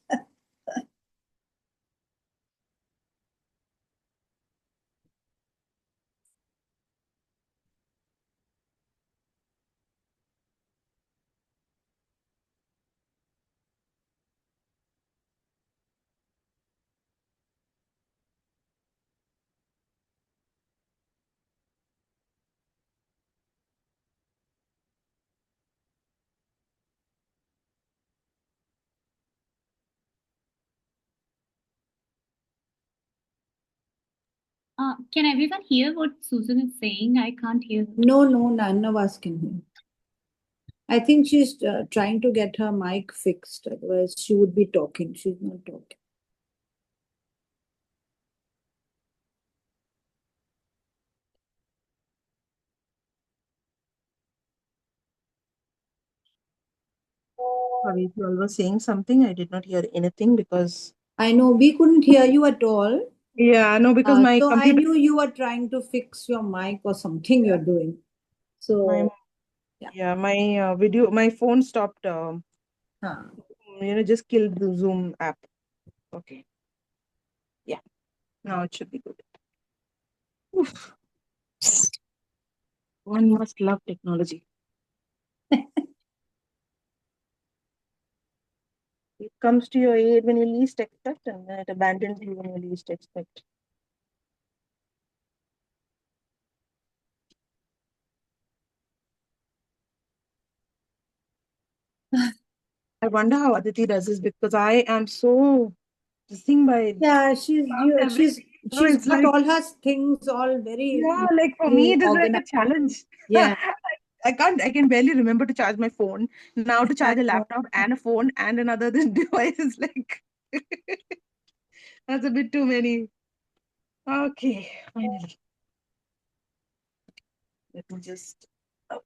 Can everyone hear what Susan is saying? I can't hear her. No, none of us can hear. I think she's trying to get her mic fixed. Otherwise, she would be talking. She's not talking. sorry, you all were saying something. I did not hear anything because I know we couldn't hear you at all. yeah, no, because my So I computer, knew you were trying to fix your mic or something you're doing. my So, my video, my phone stopped. huh. Just killed the Zoom app. Okay. Yeah. Now it should be good. Oof. One must love technology. comes to your aid when you least expect, and then it abandons you when you least expect. I wonder how Aditi does this, because I am so this thing by Yeah, she's everything. No, she's it's got like, all her things all very yeah, like for me neatly it is like a organized. challenge. Yeah. I can barely remember to charge my phone. Now to charge a I know. laptop and a phone and another device is like that's a bit too many. Okay, finally. Let me just oh,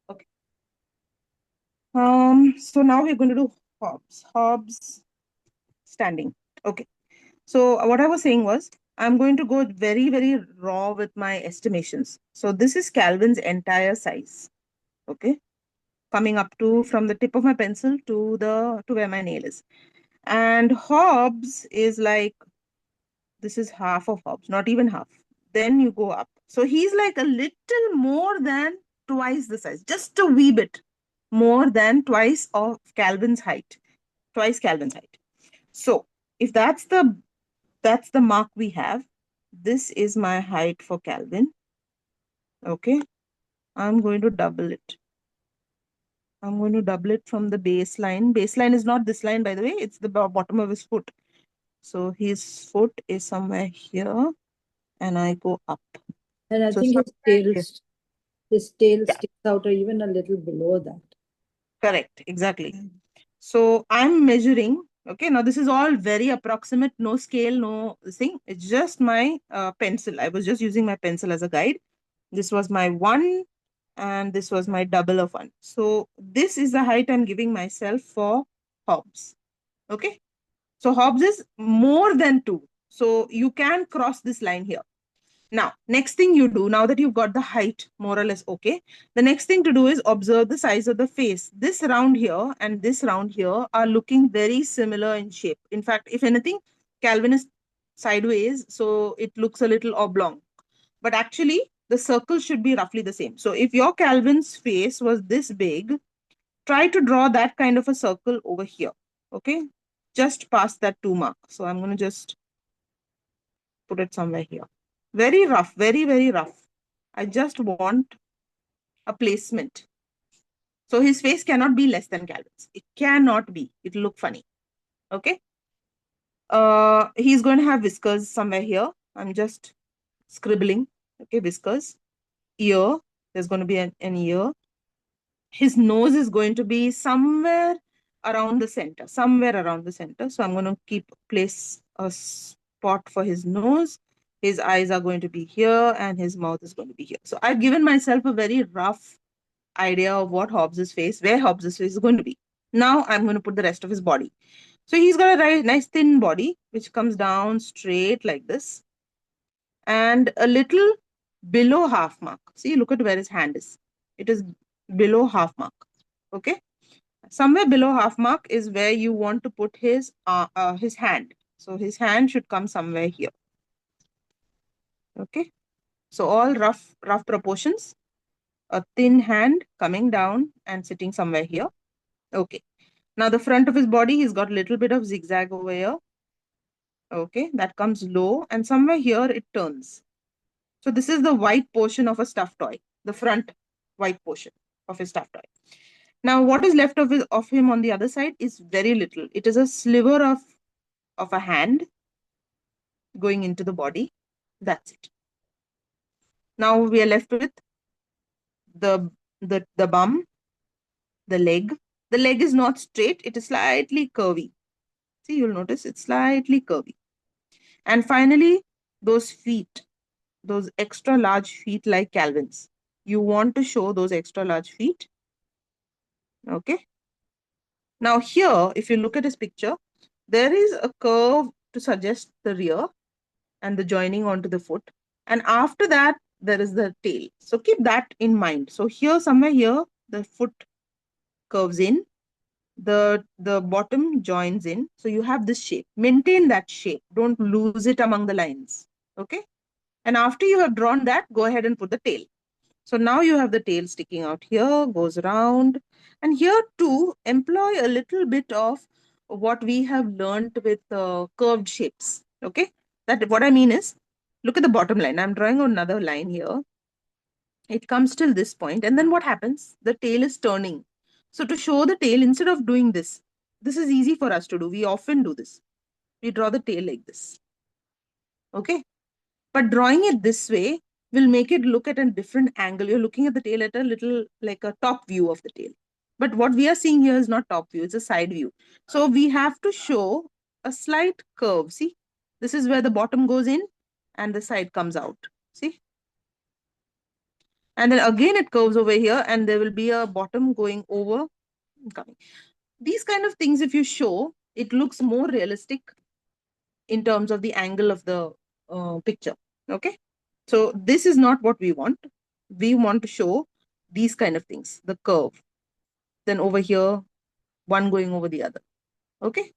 okay. So now we're going to do Hobbes. Hobbes standing. Okay. So what I was saying was I'm going to go very, very raw with my estimations. So this is Calvin's entire size. Okay. Coming up to from the tip of my pencil to where my nail is. And Hobbes is like, this is half of Hobbes, not even half. Then you go up. So he's like a little more than twice the size, just a wee bit more than twice of Calvin's height, twice Calvin's height. So if that's the mark we have, this is my height for Calvin. Okay, I'm going to double it. I'm going to double it from the baseline. Baseline is not this line, by the way, it's the bottom of his foot. So his foot is somewhere here, and I go up. And I So think somewhere here. his tail Yeah, sticks out or even a little below that. correct, exactly. So I'm measuring. Okay, now this is all very approximate, no scale, no thing. It's just my pencil. I was just using my pencil as a guide. This was my 1 and this was my double of 1. So this is the height I'm giving myself for Hobbes. Okay. So Hobbes is more than 2. So you can cross this line here. Now, next thing you do, now that you've got the height more or less okay, the next thing to do is observe the size of the face. This round here and this round here are looking very similar in shape. In fact, if anything, Calvin is sideways, so it looks a little oblong. But actually, the circle should be roughly the same. So if your Calvin's face was this big, try to draw that kind of a circle over here. Okay, just past that 2 mark. So I'm going to just put it somewhere here. Very rough, very, very rough. I just want a placement. So his face cannot be less than Calvin's. It cannot be. It'll look funny. Okay. He's going to have whiskers somewhere here. I'm just scribbling. Okay, whiskers. Ear. There's going to be an ear. His nose is going to be somewhere around the center. Somewhere around the center. So I'm going to place a spot for his nose. His eyes are going to be here and his mouth is going to be here. So I've given myself a very rough idea of what Hobbes's face, where Hobbes's face is going to be. Now I'm going to put the rest of his body. So he's got a nice thin body, which comes down straight like this. And a little below half mark. See, look at where his hand is. It is below half mark. Okay. Somewhere below half mark is where you want to put his hand. So his hand should come somewhere here. Okay. So all rough proportions. A thin hand coming down and sitting somewhere here. Okay. Now the front of his body, he's got a little bit of zigzag over here. Okay. That comes low and somewhere here it turns. So this is the white portion of a stuffed toy. The front white portion of his stuffed toy. Now what is left of him on the other side is very little. It is a sliver of a hand going into the body. That's it. Now we are left with the bum, the leg. The leg is not straight, it is slightly curvy. See, you'll notice it's slightly curvy. And finally, those feet, those extra large feet like Calvin's. You want to show those extra large feet. Okay. Now here, if you look at this picture, there is a curve to suggest the rear and the joining onto the foot. And after that, there is the tail. So keep that in mind. So here, somewhere here, the foot curves in, the bottom joins in. So you have this shape. Maintain that shape. Don't lose it among the lines. Okay. And after you have drawn that, go ahead and put the tail. So now you have the tail sticking out here, goes around. And here too, employ a little bit of what we have learned with curved shapes. Okay, that what I mean is, look at the bottom line. I'm drawing another line here. It comes till this point, and then what happens? The tail is turning. So to show the tail, instead of doing this is easy for us to do. We often do this. We draw the tail like this. Okay, but drawing it this way will make it look at a different angle. You're looking at the tail at a little like a top view of the tail. But what we are seeing here is not top view, it's a side view. So we have to show a slight curve. See, this is where the bottom goes in and the side comes out. See? And then again it curves over here and there will be a bottom going over and coming. These kind of things, if you show, it looks more realistic in terms of the angle of the picture. Okay. So this is not what we want. We want to show these kind of things, the curve. Then over here, one going over the other. Okay.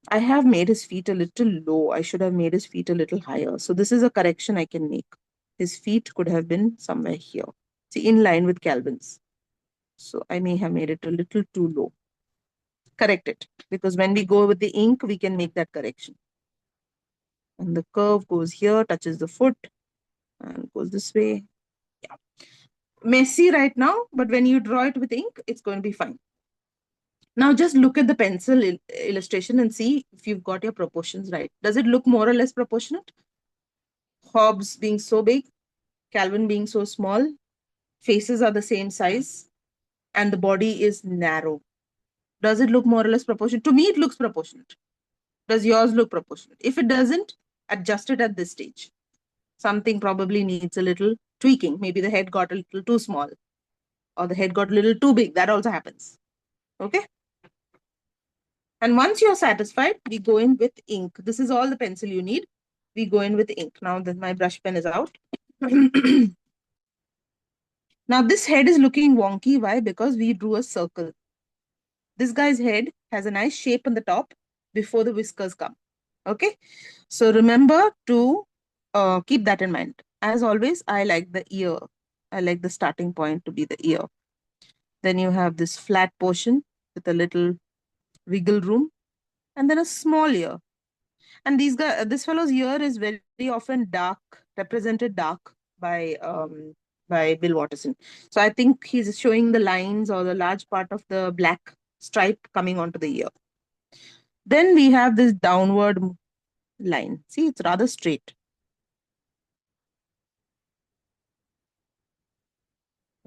I have made his feet a little low. I should have made his feet a little higher. So this is a correction I can make. His feet could have been somewhere here. See, in line with Calvin's. So I may have made it a little too low. Correct it. Because when we go with the ink, we can make that correction. And the curve goes here, touches the foot, and goes this way. Yeah. Messy right now, but when you draw it with ink, it's going to be fine. Now just look at the pencil illustration and see if you've got your proportions right. Does it look more or less proportionate? Hobbes being so big, Calvin being so small, faces are the same size, and the body is narrow. Does it look more or less proportionate? To me, it looks proportionate. Does yours look proportionate? If it doesn't, adjust it at this stage. Something probably needs a little tweaking. Maybe the head got a little too small or the head got a little too big. That also happens. Okay. And once you're satisfied, we go in with ink. This is all the pencil you need. We go in with ink. Now that my brush pen is out. Now this head is looking wonky. Why? Because we drew a circle. This guy's head has a nice shape on the top before the whiskers come. Okay. So remember to keep that in mind. As always, I like the ear. I like the starting point to be the ear. Then you have this flat portion with a little wiggle room and then a small ear. And this fellow's ear is very often dark, represented dark by Bill Watterson. So I think he's showing the lines or the large part of the black stripe coming onto the ear. Then we have this downward line. See, it's rather straight.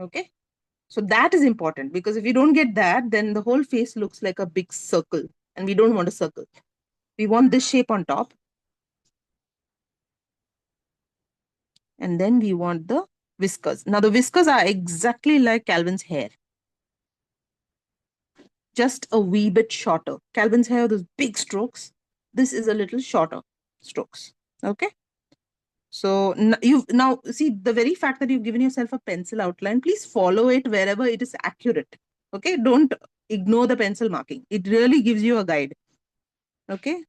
Okay. So that is important because if you don't get that, then the whole face looks like a big circle and we don't want a circle. We want this shape on top. And then we want the whiskers. Now the whiskers are exactly like Calvin's hair. Just a wee bit shorter. Calvin's hair, those big strokes. This is a little shorter strokes. Okay. So you now see the very fact that you've given yourself a pencil outline, please follow it wherever it is accurate. Okay. Don't ignore the pencil marking. It really gives you a guide. Okay.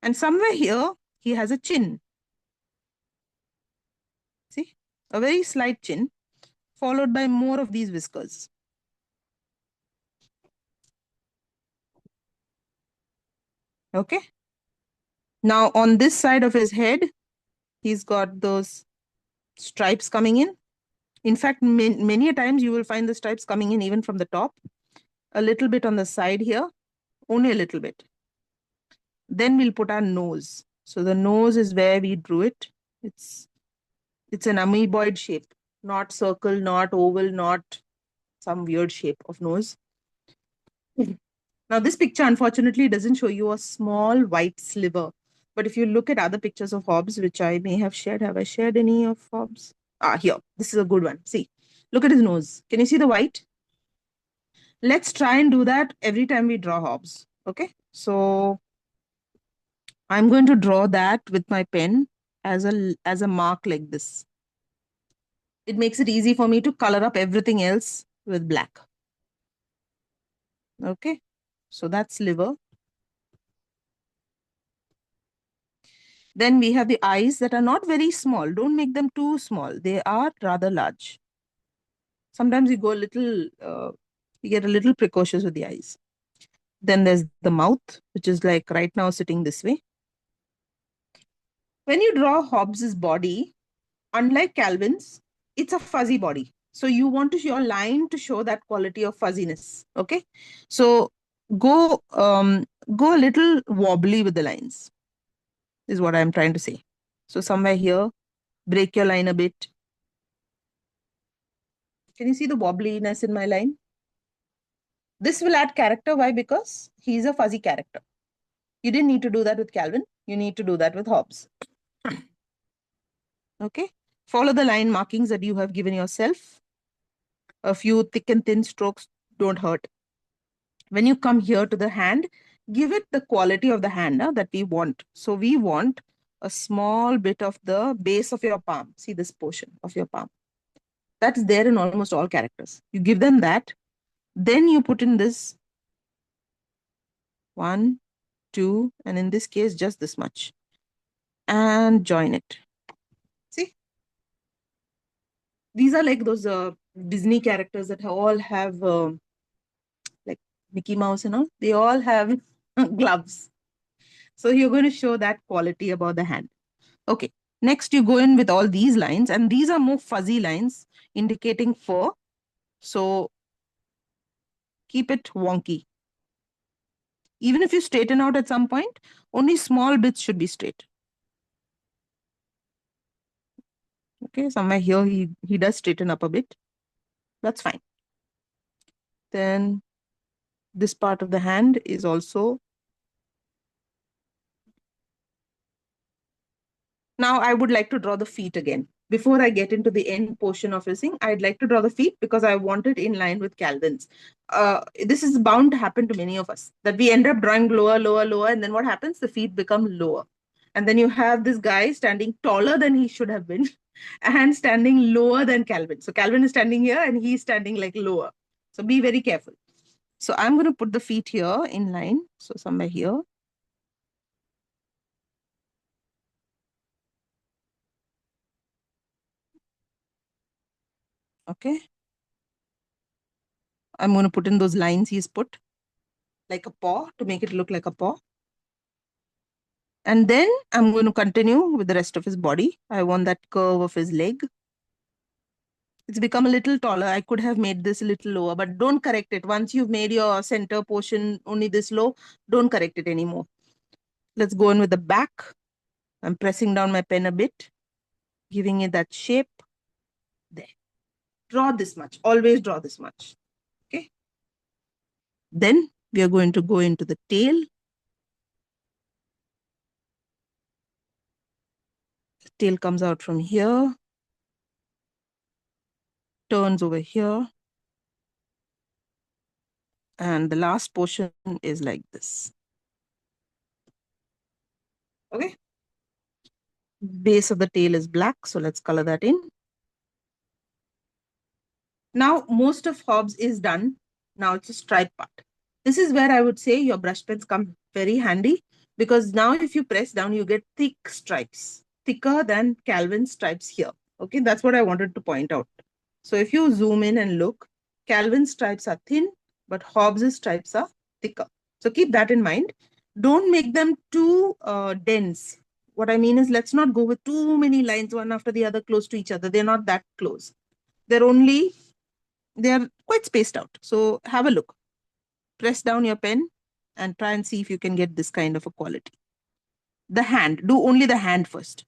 And somewhere here, he has a chin. See, a very slight chin, followed by more of these whiskers. Okay. Now on this side of his head, he's got those stripes coming in. In fact, many a times you will find the stripes coming in even from the top, a little bit on the side here, only a little bit. Then we'll put our nose. So the nose is where we drew it. It's an amoeboid shape, not circle, not oval, not some weird shape of nose. Now this picture unfortunately doesn't show you a small white sliver. But if you look at other pictures of Hobbes, which I may have shared, have I shared any of Hobbes? Here, this is a good one. See, look at his nose. Can you see the white? Let's try and do that every time we draw Hobbes. Okay, so I'm going to draw that with my pen as a mark like this. It makes it easy for me to color up everything else with black. Okay, so that's liver. Then we have the eyes that are not very small. Don't make them too small. They are rather large. Sometimes you go a little, you get a little precocious with the eyes. Then there's the mouth, which is like right now sitting this way. When you draw Hobbes's body, unlike Calvin's, it's a fuzzy body. So you want to your line to show that quality of fuzziness. Okay. So go go a little wobbly with the lines, is what I'm trying to say. So somewhere here, break your line a bit. Can you see the wobbliness in my line? This will add character. Why? Because he's a fuzzy character. You didn't need to do that with Calvin. You need to do that with Hobbes. Okay. Follow the line markings that you have given yourself. A few thick and thin strokes don't hurt. When you come here to the hand, give it the quality of the hand that we want. So we want a small bit of the base of your palm. See this portion of your palm. That's there in almost all characters. You give them that. Then you put in this 1, 2, and in this case, just this much. And join it. See? These are like those Disney characters that all have, like Mickey Mouse and all, they all have gloves. So you're going to show that quality about the hand. Okay. Next, you go in with all these lines, and these are more fuzzy lines indicating fur. So keep it wonky. Even if you straighten out at some point, only small bits should be straight. Okay, somewhere here he does straighten up a bit. That's fine. Then this part of the hand is also. Now I would like to draw the feet again. Before I get into the end portion of his thing, I'd like to draw the feet because I want it in line with Calvin's. This is bound to happen to many of us, that we end up drawing lower, lower, lower, and then what happens? The feet become lower. And then you have this guy standing taller than he should have been and standing lower than Calvin. So Calvin is standing here and he's standing like lower. So be very careful. So I'm going to put the feet here in line. So somewhere here. Okay. I'm going to put in those lines he's put, like a paw, to make it look like a paw. And then I'm going to continue with the rest of his body. I want that curve of his leg. It's become a little taller. I could have made this a little lower, but don't correct it. Once you've made your center portion only this low, don't correct it anymore. Let's go in with the back. I'm pressing down my pen a bit, giving it that shape. There. Draw this much. Always draw this much. Okay. Then we are going to go into the tail. The tail comes out from here, turns over here. And the last portion is like this. Okay. Base of the tail is black, so let's color that in. Now, most of Hobbes is done. Now it's a stripe part. This is where I would say your brush pens come very handy, because now if you press down, you get thick stripes, thicker than Calvin's stripes here. Okay, that's what I wanted to point out. So if you zoom in and look, Calvin's stripes are thin, but Hobbes's stripes are thicker. So keep that in mind. Don't make them too dense. What I mean is, let's not go with too many lines one after the other close to each other. They're not that close. They're quite spaced out. So have a look. Press down your pen and try and see if you can get this kind of a quality. The hand, do only the hand first.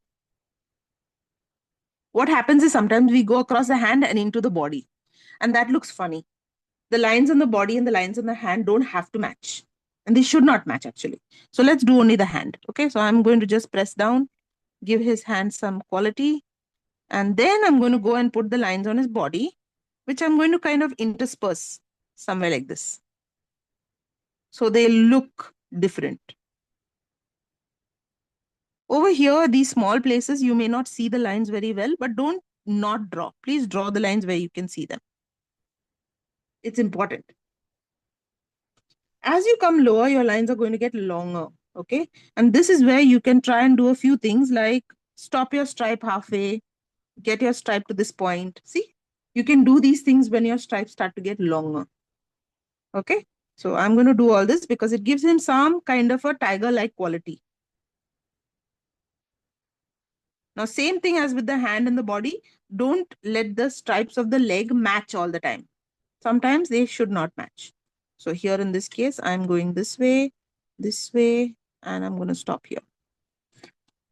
What happens is sometimes we go across the hand and into the body, and that looks funny. The lines on the body and the lines on the hand don't have to match, and they should not match actually. So let's do only the hand. Okay, so I'm going to just press down, give his hand some quality, and then I'm going to go and put the lines on his body, which I'm going to kind of intersperse somewhere like this. So they look different. Over here, these small places, you may not see the lines very well, but don't not draw. Please draw the lines where you can see them. It's important. As you come lower, your lines are going to get longer. Okay. And this is where you can try and do a few things like stop your stripe halfway, get your stripe to this point. See, You can do these things when your stripes start to get longer. Okay. So I'm going to do all this because it gives him some kind of a tiger-like quality. Now, same thing as with the hand and the body. Don't let the stripes of the leg match all the time. Sometimes they should not match. So here in this case, I'm going this way, and I'm going to stop here.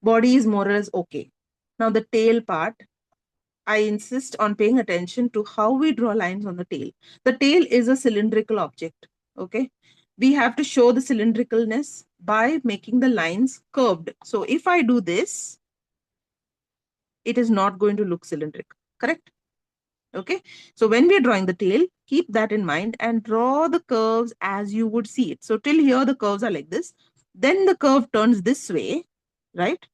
Body is more or less okay. Now the tail part, I insist on paying attention to how we draw lines on the tail. The tail is a cylindrical object, okay? We have to show the cylindricalness by making the lines curved. So if I do this, it is not going to look cylindrical, correct? Okay, so when we're drawing the tail, keep that in mind and draw the curves as you would see it. So till here, the curves are like this. Then the curve turns this way, right?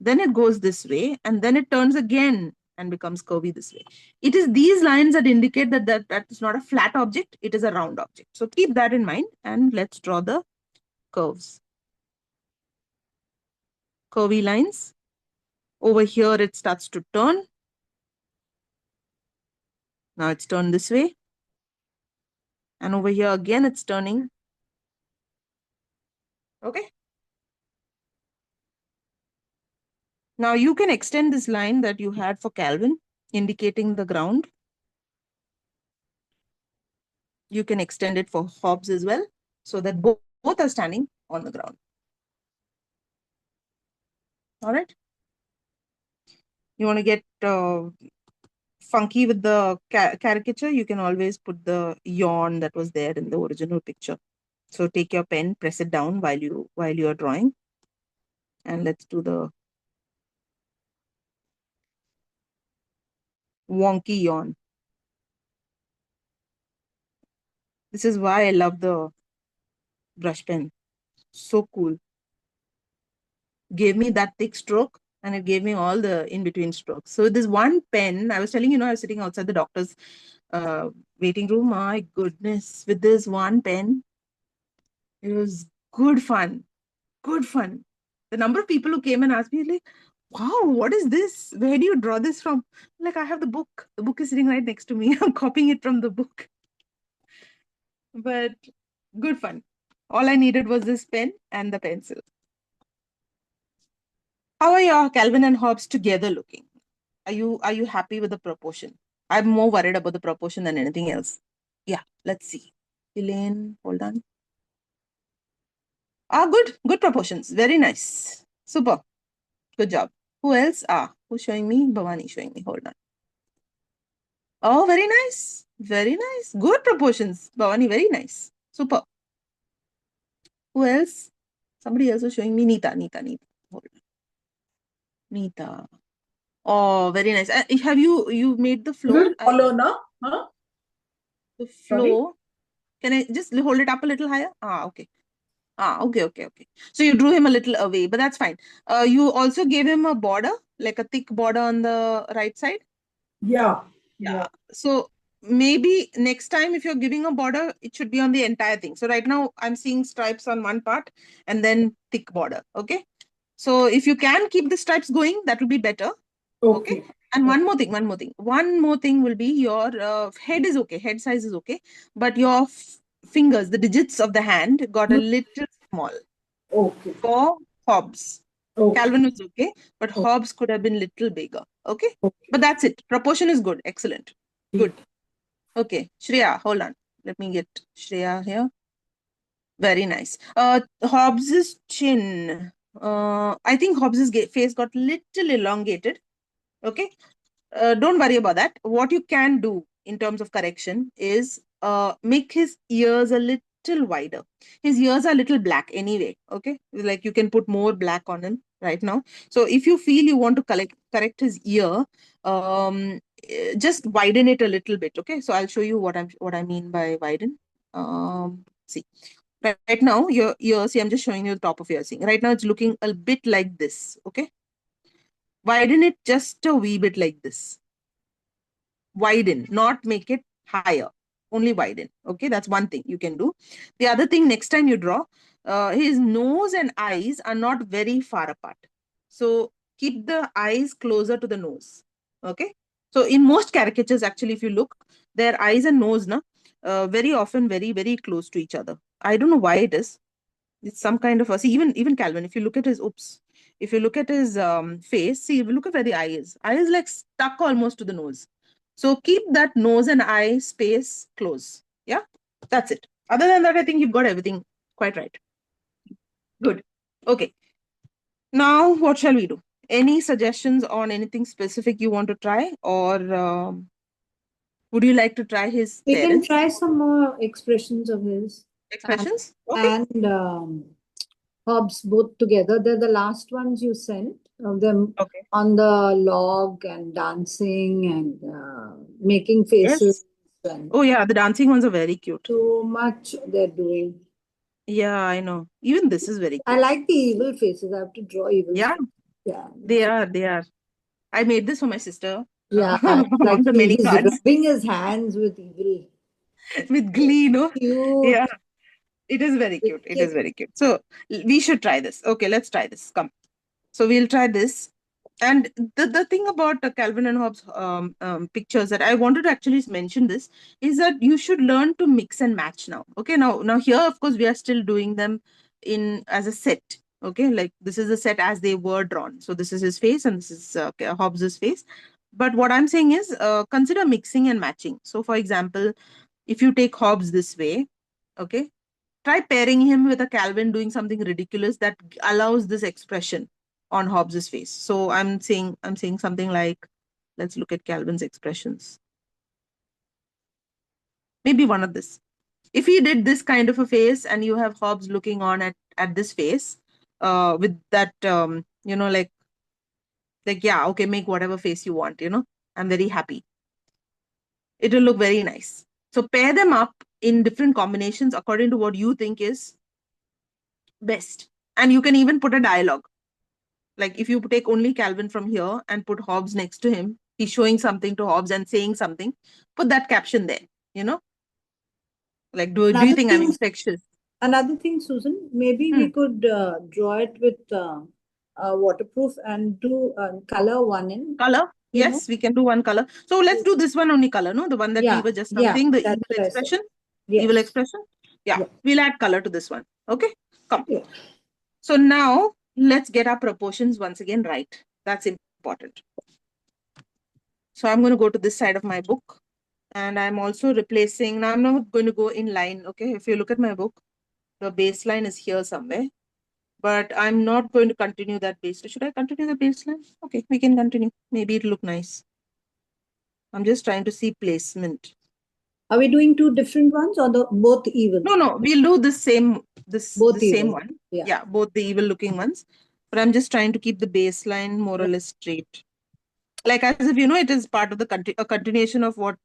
Then it goes this way, and then it turns again and becomes curvy this way. It is these lines that indicate that is not a flat object, it is a round object. So keep that in mind, and let's draw the curves. Curvy lines. Over here, it starts to turn. Now it's turned this way. And over here again, it's turning. Okay. Now you can extend this line that you had for Calvin, indicating the ground. You can extend it for Hobbes as well, so that both are standing on the ground. All right. You want to get funky with the caricature, you can always put the yawn that was there in the original picture. So take your pen, press it down while you are drawing, and let's do the wonky yawn. This is why I love the brush pen. So cool. Gave me that thick stroke, and it gave me all the in-between strokes. So this one pen, I was telling you, I was sitting outside the doctor's waiting room. My goodness, with this one pen, it was good fun. Good fun. The number of people who came and asked me, like, wow, what is this? Where do you draw this from? Like, I have the book. The book is sitting right next to me. I'm copying it from the book. But good fun. All I needed was this pen and the pencil. How are your Calvin and Hobbes together looking? Are you happy with the proportion? I'm more worried about the proportion than anything else. Yeah, let's see. Elaine, hold on. Good proportions. Very nice. Super. Good job. Who else? Who's showing me? Bhavani showing me. Hold on. Oh, very nice. Very nice. Good proportions. Bhavani, very nice. Super. Who else? Somebody else was showing me. Neeta. Hold on. Neeta. Oh, very nice. Have you made the floor? Follow now? Huh? The floor. Can I just hold it up a little higher? Okay. Okay. So you drew him a little away, but that's fine. You also gave him a border, like a thick border on the right side. Yeah. So maybe next time if you're giving a border, it should be on the entire thing. So right now I'm seeing stripes on one part and then thick border. Okay. So if you can keep the stripes going, that will be better. Okay. And one more thing will be your head is okay. Head size is okay. But your fingers, the digits of the hand got a little small. Okay. For Hobbes. Okay. Calvin was okay, but Hobbes could have been little bigger. Okay. But that's it. Proportion is good. Excellent. Good. Okay. Shreya, hold on. Let me get Shreya here. Very nice. Hobbes's chin. I think Hobbes's face got little elongated. Okay. Don't worry about that. What you can do in terms of correction is make his ears a little wider. His ears are a little black anyway. Okay. Like you can put more black on him right now. So if you feel you want to correct his ear, just widen it a little bit. Okay. So I'll show you what I mean by widen. See. Right now, your ear, see, I'm just showing you the top of your ear. Right now, it's looking a bit like this. Okay. Widen it just a wee bit like this. Widen, not make it higher. Only widen. Okay, that's one thing you can do. The other thing, next time you draw, his nose and eyes are not very far apart. So keep the eyes closer to the nose. Okay. So in most caricatures, actually, if you look, their eyes and nose, very often very close to each other. I don't know why it is. It's some kind of see, even Calvin, if you look at his if you look at his face, see, if you look at where the eye is like stuck almost to the nose. So keep that nose and eye space close. Yeah, that's it. Other than that, I think you've got everything quite right. Good. Okay. Now, what shall we do? Any suggestions on anything specific you want to try, or would you like to try his We can parents? try some more expressions of his. Expressions? Okay. And Hobbes both together. They're the last ones you sent of them Okay. on the log and dancing and making faces. Yes. And Oh yeah, the dancing ones are very cute. so much they're doing. Yeah, I know. Even this is very cute. I like the evil faces. I have to draw evil Yeah, faces. Yeah. they are. I made this for my sister. Yeah, Among the many he's cards rubbing his hands with evil. with glee, no? Cute. Yeah, it is very cute. It is very cute. So we should try this. Okay, let's try this. Come. So we'll try this. And the thing about Calvin and Hobbes pictures that I wanted to actually mention this is that you should learn to mix and match now. Okay, now here, of course, we are still doing them in as a set. Okay, like this is the set as they were drawn. So this is his face and this is Hobbes's face. But what I'm saying is consider mixing and matching. So for example, if you take Hobbes this way, okay, try pairing him with a Calvin doing something ridiculous that allows this expression on Hobbes's face. So I'm saying something like, let's look at Calvin's expressions. Maybe one of this. If he did this kind of a face and you have Hobbes looking on at this face, with that like yeah, okay, make whatever face you want, I'm very happy. It will look very nice. So pair them up in different combinations according to what you think is best. And you can even put a dialogue. Like if you take only Calvin from here and put Hobbes next to him, he's showing something to Hobbes and saying something, put that caption there, Like, do you think I'm infectious? Another thing, Susan, maybe we could draw it with waterproof and do color one in. Color? Yes, we can do one color. So let's do this one only color, no? The one that we were just saying, the evil expression. Yes. Evil expression. Yeah, we'll add color to this one. Okay, come. Yeah. So now let's get our proportions once again right. That's important. So I'm going to go to this side of my book. And I'm also replacing, now I'm not going to go in line, okay? If you look at my book, the baseline is here somewhere. But I'm not going to continue that baseline. Should I continue the baseline? Okay, we can continue. Maybe it'll look nice. I'm just trying to see placement. Are we doing two different ones or both evil? No, we'll do the same, both the same one. Yeah, both the evil looking ones. But I'm just trying to keep the baseline more or less straight. Like as if, it is part of the a continuation of what,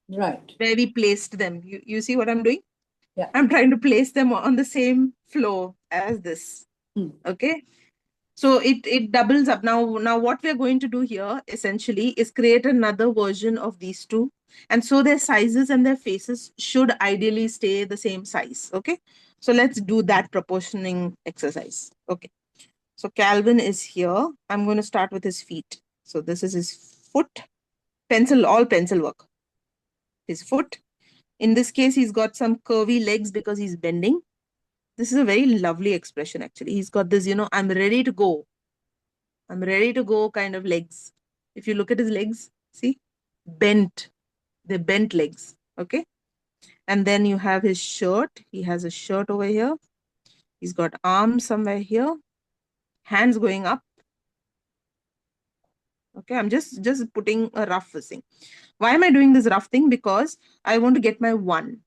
where we placed them. You see what I'm doing? Yeah. I'm trying to place them on the same flow as this. Okay. So it doubles up. Now what we're going to do here essentially is create another version of these two. And so their sizes and their faces should ideally stay the same size. Okay. So let's do that proportioning exercise. Okay. So Calvin is here. I'm going to start with his feet. So this is his foot. All pencil work. His foot. In this case, he's got some curvy legs because he's bending. This is a very lovely expression, actually. He's got this, I'm ready to go. I'm ready to go kind of legs. If you look at his legs, see? Bent. They're bent legs. Okay. And then you have his shirt. He has a shirt over here. He's got arms somewhere here. Hands going up. Okay. I'm just putting a rough thing. Why am I doing this rough thing? Because I want to get my one.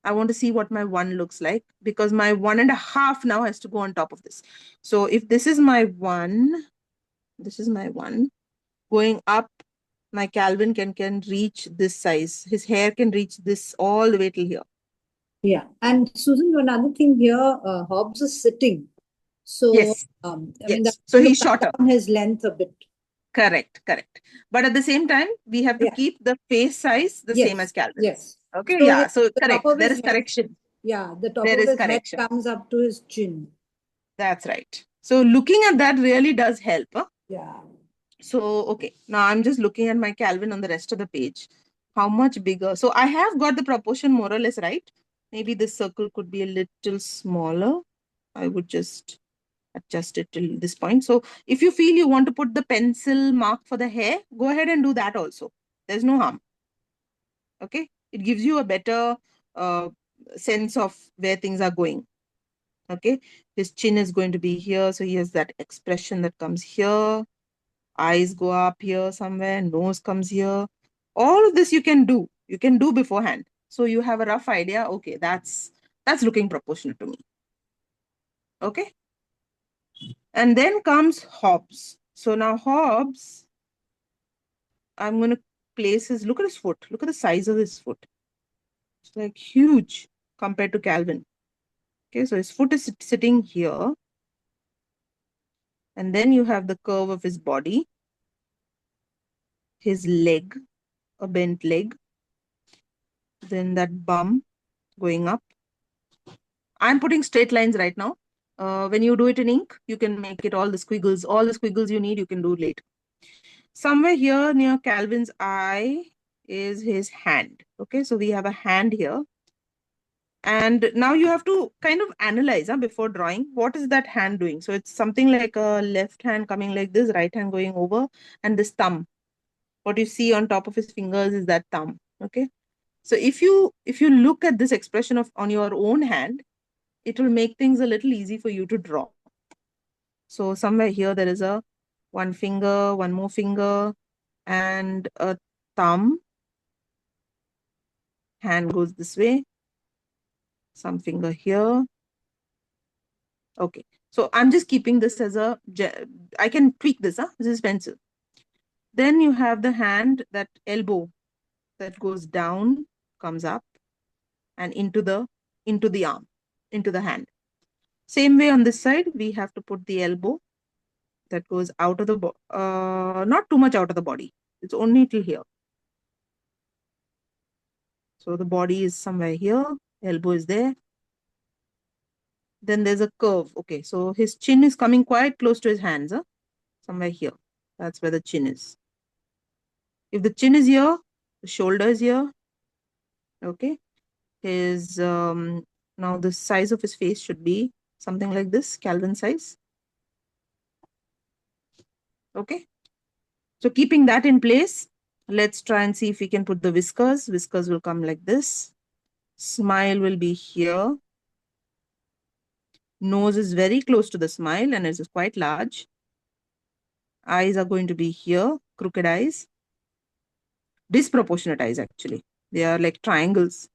I want to see what my one looks like because my 1.5 now has to go on top of this. So if this is my one, going up, my Calvin can reach this size. His hair can reach this all the way till here. Yeah. And Susan, another thing here, Hobbes is sitting. So, yes. I mean, so he's shorter. On his length a bit. Correct. But at the same time, we have to keep the face size the same as Calvin. Yes. Okay. So yeah. So correct. There is correction. Yeah. The top of his head comes up to his chin. That's right. So looking at that really does help. Huh? Yeah. So, okay, now I'm just looking at my Calvin on the rest of the page. How much bigger? So I have got the proportion more or less right. Maybe this circle could be a little smaller. I would just adjust it till this point. So if you feel you want to put the pencil mark for the hair, go ahead and do that also. There's no harm. Okay. It gives you a better uh, sense of where things are going. Okay. His chin is going to be here. So he has that expression that comes here. Eyes go up here somewhere. Nose comes here. All of this you can do. You can do beforehand. So you have a rough idea. Okay. That's looking proportional to me. Okay. And then comes Hobbes. So now Hobbes, I'm going to place his, look at his foot. Look at the size of his foot. It's like huge compared to Calvin. Okay, so his foot is sitting here. And then you have the curve of his body, his leg, a bent leg. Then that bum going up. I'm putting straight lines right now. When you do it in ink, you can make it all the squiggles you need, you can do later. Somewhere here near Calvin's eye is his hand. Okay, so we have a hand here. And now you have to kind of analyze before drawing. What is that hand doing? So it's something like a left hand coming like this, right hand going over, and this thumb. What you see on top of his fingers is that thumb. Okay. So if you look at this expression of on your own hand, it will make things a little easy for you to draw. So somewhere here there is a one finger, one more finger, and a thumb. Hand goes this way. Some finger here. Okay. So I'm just keeping this as a, I can tweak this. This is pencil. Then you have the hand, that elbow that goes down, comes up, and into the arm, into the hand. Same way on this side, we have to put the elbow that goes out of the, not too much out of the body. It's only till here. So the body is somewhere here, elbow is there. Then there's a curve. Okay, so his chin is coming quite close to his hands, somewhere here. That's where the chin is. If the chin is here, the shoulder is here. Okay. His now the size of his face should be something like this, Calvin size. Okay. So keeping that in place, let's try and see if we can put the whiskers. Whiskers will come like this. Smile will be here. Nose is very close to the smile and it is quite large. Eyes are going to be here, crooked eyes. Disproportionate eyes actually. They are like triangles.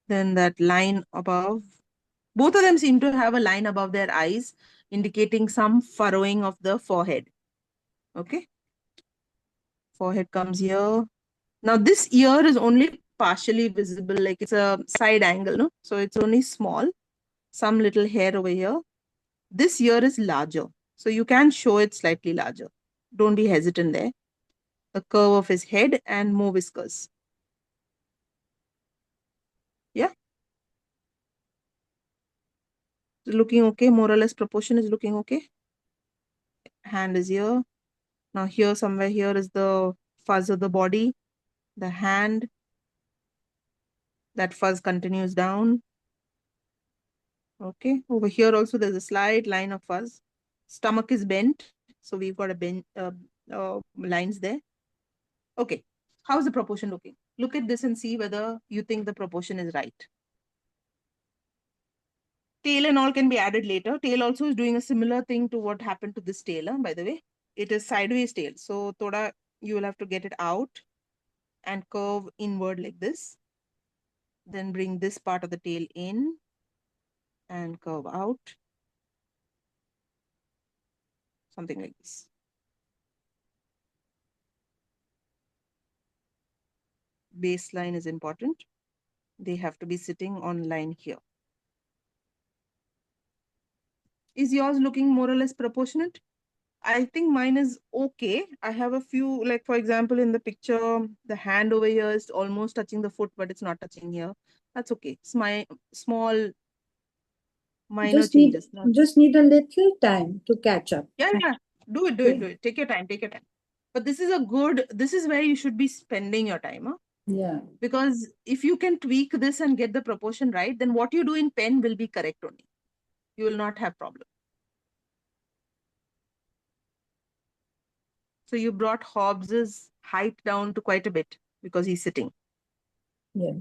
Then that line above. Both of them seem to have a line above their eyes, indicating some furrowing of the forehead. Okay. Forehead comes here. Now this ear is only partially visible, like it's a side angle, no? So it's only small, some little hair over here. This ear is larger. So you can show it slightly larger. Don't be hesitant there. The curve of his head and more whiskers. Yeah. Looking okay, more or less proportion is looking okay. Hand is here. Now here, somewhere here is the fuzz of the body, the hand. That fuzz continues down. Okay, over here also there's a slight line of fuzz. Stomach is bent, so we've got a bent lines there. Okay, how's the proportion looking? Look at this and see whether you think the proportion is right. Tail and all can be added later. Tail also is doing a similar thing to what happened to this tail, by the way. It is sideways tail. So thoda you will have to get it out and curve inward like this. Then bring this part of the tail in and curve out. Something like this. Baseline is important. They have to be sitting on line here. Is yours looking more or less proportionate? I think mine is okay. I have a few, like for example, in the picture, the hand over here is almost touching the foot, but it's not touching here. That's okay. It's my small minor changes. Just need a little time to catch up. Yeah. Do it, do it, do it. Take your time, take your time. But this is where you should be spending your time, huh? Yeah. Because if you can tweak this and get the proportion right, then what you do in pen will be correct only. You will not have problem. So you brought Hobbes's height down to quite a bit because he's sitting. Yeah.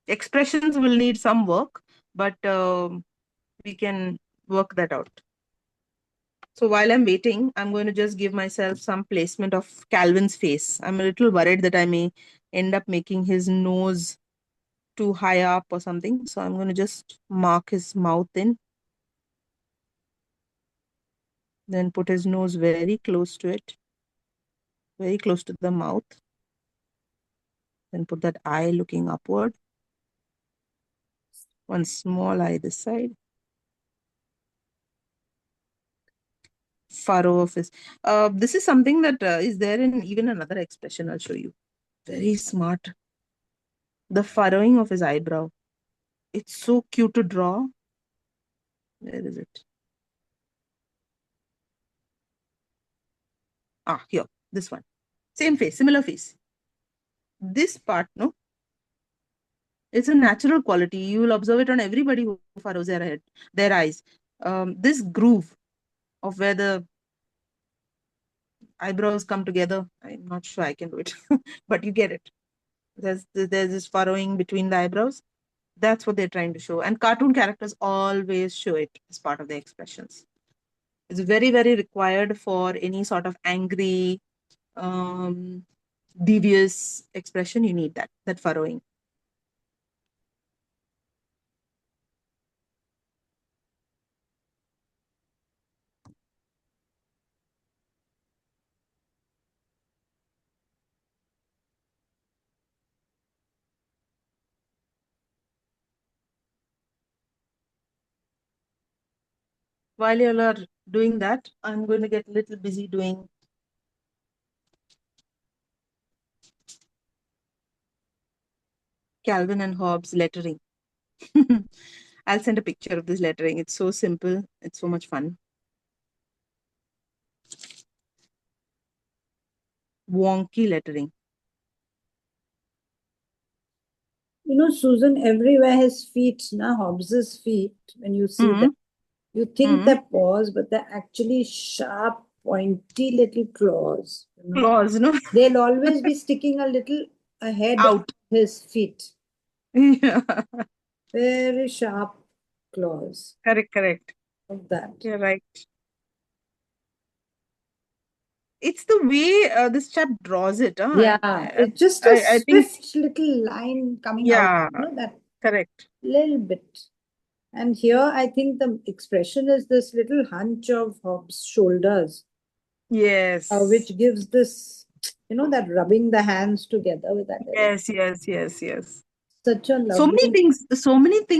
Expressions will need some work, but we can work that out. So while I'm waiting, I'm going to just give myself some placement of Calvin's face. I'm a little worried that I may end up making his nose too high up or something. So I'm going to just mark his mouth in. Then put his nose very close to it. Very close to the mouth. Then put that eye looking upward. One small eye this side. Furrow of his. This is something that is there in even another expression. I'll show you. Very smart. The furrowing of his eyebrow. It's so cute to draw. Where is it? Ah, here. This one. Same face, similar face. This part, no? It's a natural quality. You will observe it on everybody who furrows their head, their eyes. This groove of where the eyebrows come together. I'm not sure I can do it, but you get it. There's this furrowing between the eyebrows. That's what they're trying to show. And cartoon characters always show it as part of their expressions. It's very, very required for any sort of angry, devious expression. You need that furrowing. While you all are doing that, I'm going to get a little busy doing Calvin and Hobbes lettering. I'll send a picture of this lettering. It's so simple. It's so much fun. Wonky lettering. You know, Susan, everywhere his feet, na, Hobbes's feet, when you see them, you think they're paws, but they're actually sharp, pointy little claws. You know? Claws, no? They'll always be sticking a little ahead Out. of his feet. Yeah. Very sharp claws Correct. of that. You're right. It's the way this chap draws it. Huh? Yeah, it's just a I think, swift little line coming yeah, out, you know, that correct. little bit. And here, I think the expression is this little hunch of Hobbes' shoulders, Yes. which gives this, you know, that rubbing the hands together with that. Yes. Such a So many lovely. things.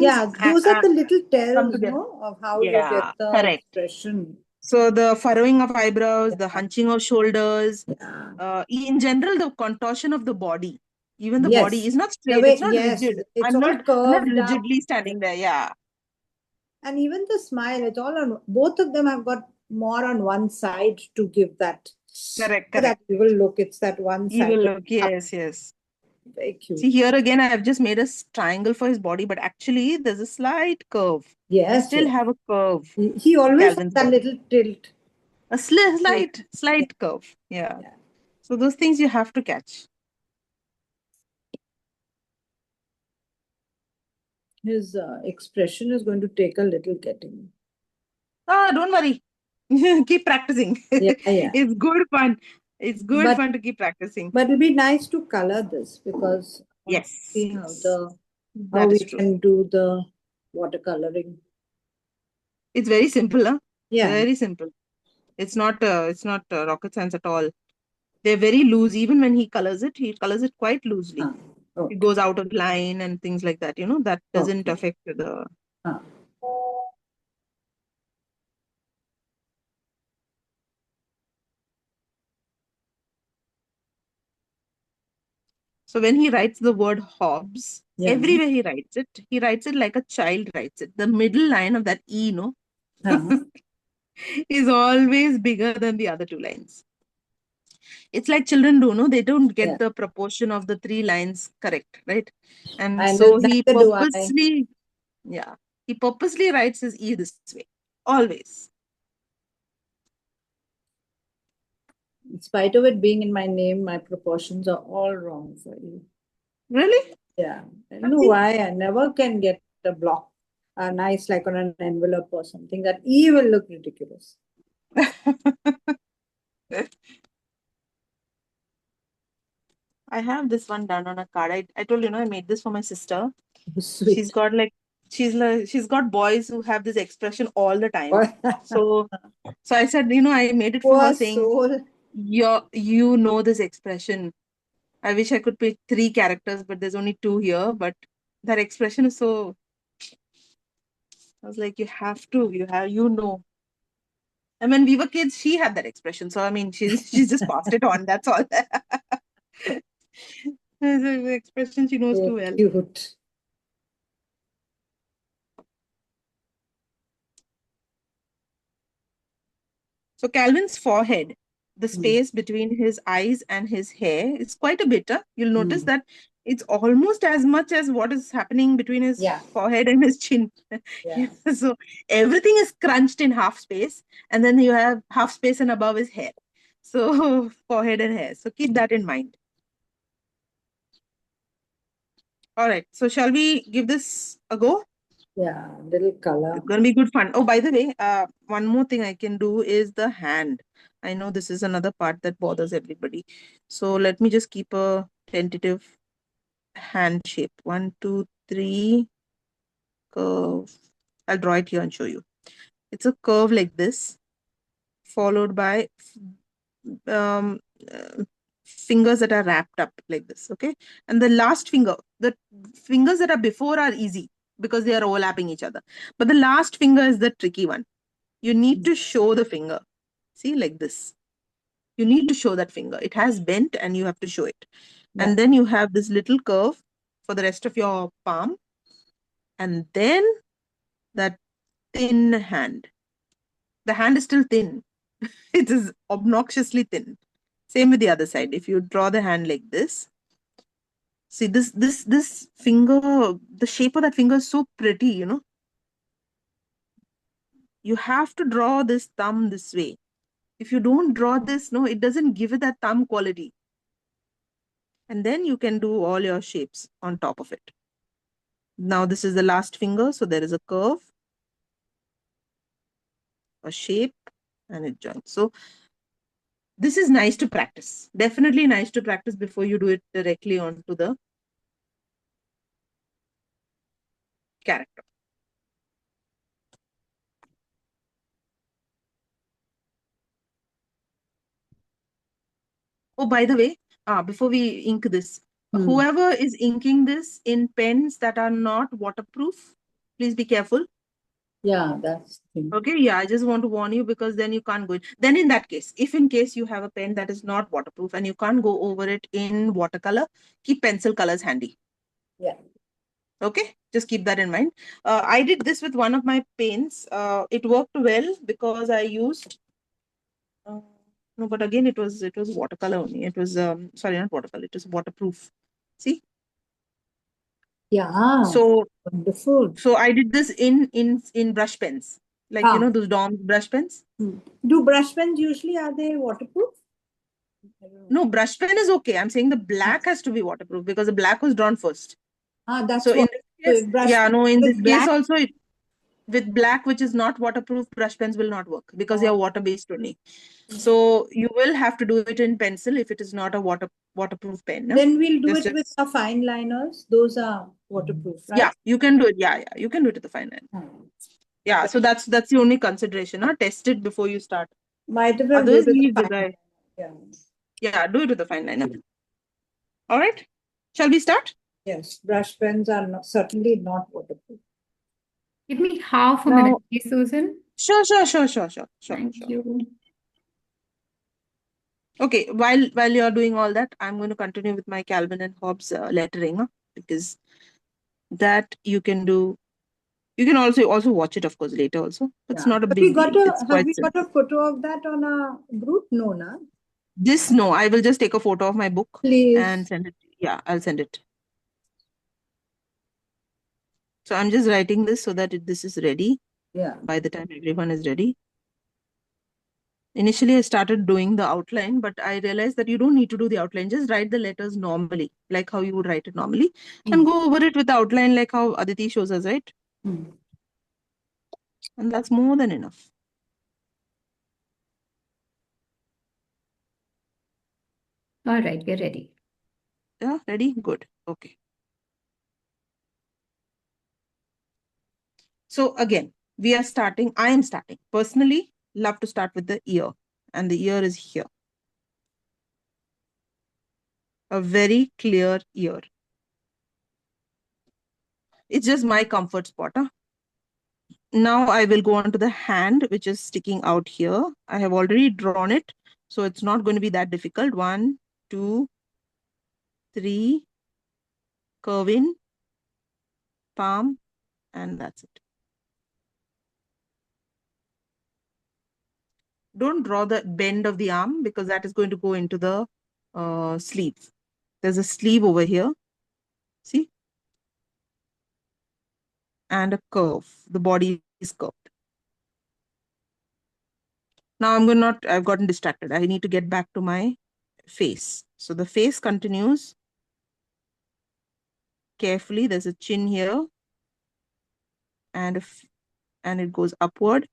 Yeah, those are the little come tells, together. no, of how you Yeah, get the correct. expression. So the furrowing of eyebrows, the hunching of shoulders, Yeah. in general, the contortion of the body. Even the Yes. body is not The straight, way, it's not yes, rigid. it's I'm all not curved up. rigidly standing there. Yeah. And even the smile, it's all on, both of them have got more on one side to give that. Correct. That evil look. It's that one side. Evil look. Yes. Very cute. See, here again, I have just made a triangle for his body, but actually there's a slight curve. Yes. You still have a curve. He always has Calvin's that body. little tilt. A slight curve. Yeah. So those things you have to catch. His expression is going to take a little getting. Don't worry. Keep practicing. Yeah. It's good fun. It's good fun to keep practicing. But it'll be nice to color this because Yes. see how That we is true. can do the watercoloring. It's very simple, huh? Yeah. Very simple. It's not rocket science at all. They're very loose. Even when he colors it quite loosely. Okay. It goes out of line and things like that. You know, that doesn't affect the. So when he writes the word Hobbes, Yeah. everywhere he writes it like a child writes it. The middle line of that E, Uh-huh. is always bigger than the other two lines. It's like children do, no? They don't get Yeah. the proportion of the three lines correct, right? And And so he neither do I. purposely writes his E this way, always. In spite of it being in my name, my proportions are all wrong for you. Really? Yeah. I don't know why I never can get a block, nice like on an envelope or something. That E will look ridiculous. I have this one done on a card. I told you, I made this for my sister. Sweet. She's got boys who have this expression all the time. So I said, I made it for her Poor saying, soul. you know this expression. I wish I could pick 3 characters, but there's only 2 here. But that expression is so. I was like, you know. And when we were kids, she had that expression. So I mean, she's just passed it on. That's all. The expression she knows So too well. cute. So Calvin's forehead, the space between his eyes and his hair is quite a bit. You'll notice that it's almost as much as what is happening between his forehead and his chin. Yeah. So everything is crunched in half space, and then you have half space and above his hair. So forehead and hair. So keep that in mind. All right. So shall we give this a go? Yeah, little color. It's going to be good fun. Oh, by the way, one more thing I can do is the hand. I know this is another part that bothers everybody. So let me just keep a tentative hand shape. 1, 2, 3, curve. I'll draw it here and show you. It's a curve like this, followed by um, uh, fingers that are wrapped up like this, okay? And the last finger, the fingers that are before are easy because they are overlapping each other. But the last finger is the tricky one. You need to show the finger. See, like this. You need to show that finger. It has bent and you have to show it. Yeah. And then you have this little curve for the rest of your palm. And then that thin hand. The hand is still thin. It is obnoxiously thin. Same with the other side. If you draw the hand like this, see this finger, the shape of that finger is so pretty, You have to draw this thumb this way. If you don't draw this, no, it doesn't give it that thumb quality. And then you can do all your shapes on top of it. Now this is the last finger, so there is a curve, a shape, and it joins. So this is nice to practice. Definitely nice to practice before you do it directly onto the character. Oh, by the way, before we ink this, whoever is inking this in pens that are not waterproof, please be careful. Yeah, that's the thing. Okay, yeah, I just want to warn you because then you can't go in. Then in that case, if in case you have a pen that is not waterproof and you can't go over it in watercolor, keep pencil colors handy. Yeah. Okay, just keep that in mind. I did this with one of my pens. It worked well because I used no, but again it was watercolor only. It was sorry, not watercolor. It was waterproof. See? Yeah. So wonderful. So I did this in brush pens, like those DOM brush pens. Do brush pens usually are they waterproof? No, brush pen is okay. I'm saying the black has to be waterproof because the black was drawn first. That's so what. in this case, in this case also, with black, which is not waterproof, brush pens will not work because they are water-based only. So you will have to do it in pencil if it is not a waterproof pen. No? Then we'll do it with our fine liners. Those are waterproof, right? Yeah, you can do it. Yeah, you can do it with the fine liner. Yeah, so that's the only consideration. Test it before you start. Might as well Others do it leave with the the guy. Yeah, do it with the fine liner. All right. Shall we start? Yes, brush pens are certainly not waterproof. Give me half a minute, please, Susan. Sure. Thank you. Okay, while you're doing all that, I'm going to continue with my Calvin and Hobbes lettering, because that you can do. You can also watch it, of course, later also. It's Yeah. not a big deal. It's Have quite we got simple. a photo of that on our group? No, na? No, I will just take a photo of my book and Please. send it. Yeah, I'll send it. So I'm just writing this so that this is ready Yeah. by the time everyone is ready. Initially, I started doing the outline, but I realized that you don't need to do the outline. Just write the letters normally, like how you would write it normally, and go over it with the outline like how Aditi shows us, right? And that's more than enough. All right, we're ready. Yeah, ready? Good. Okay. So again, I am starting. Personally, love to start with the ear. And the ear is here. A very clear ear. It's just my comfort spot. Now I will go on to the hand, which is sticking out here. I have already drawn it, so it's not going to be that difficult. 1, 2, 3, curve in, palm, and that's it. Don't draw the bend of the arm because that is going to go into the sleeve. There's a sleeve over here. See? And a curve. The body is curved. Now I've gotten distracted. I need to get back to my face. So the face continues carefully. There's a chin here and it goes upward.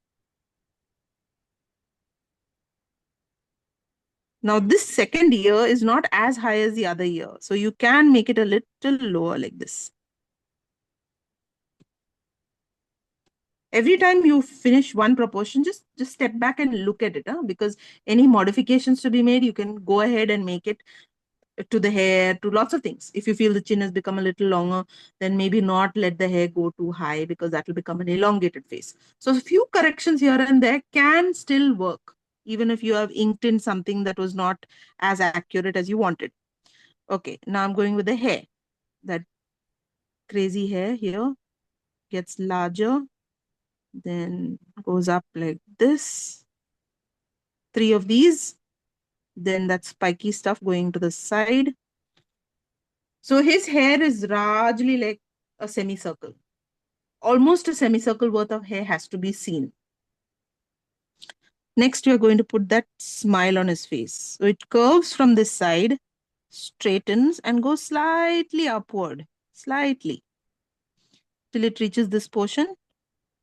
Now this second ear is not as high as the other ear. So you can make it a little lower like this. Every time you finish one proportion, just step back and look at it, because any modifications to be made, you can go ahead and make it to the hair, to lots of things. If you feel the chin has become a little longer, then maybe not let the hair go too high because that will become an elongated face. So a few corrections here and there can still work, even if you have inked in something that was not as accurate as you wanted. Okay, now I'm going with the hair. That crazy hair here gets larger, then goes up like this. 3 of these, then that spiky stuff going to the side. So his hair is largely like a semicircle. Almost a semicircle worth of hair has to be seen. Next, you're going to put that smile on his face. So it curves from this side, straightens and goes slightly upward, slightly, till it reaches this portion.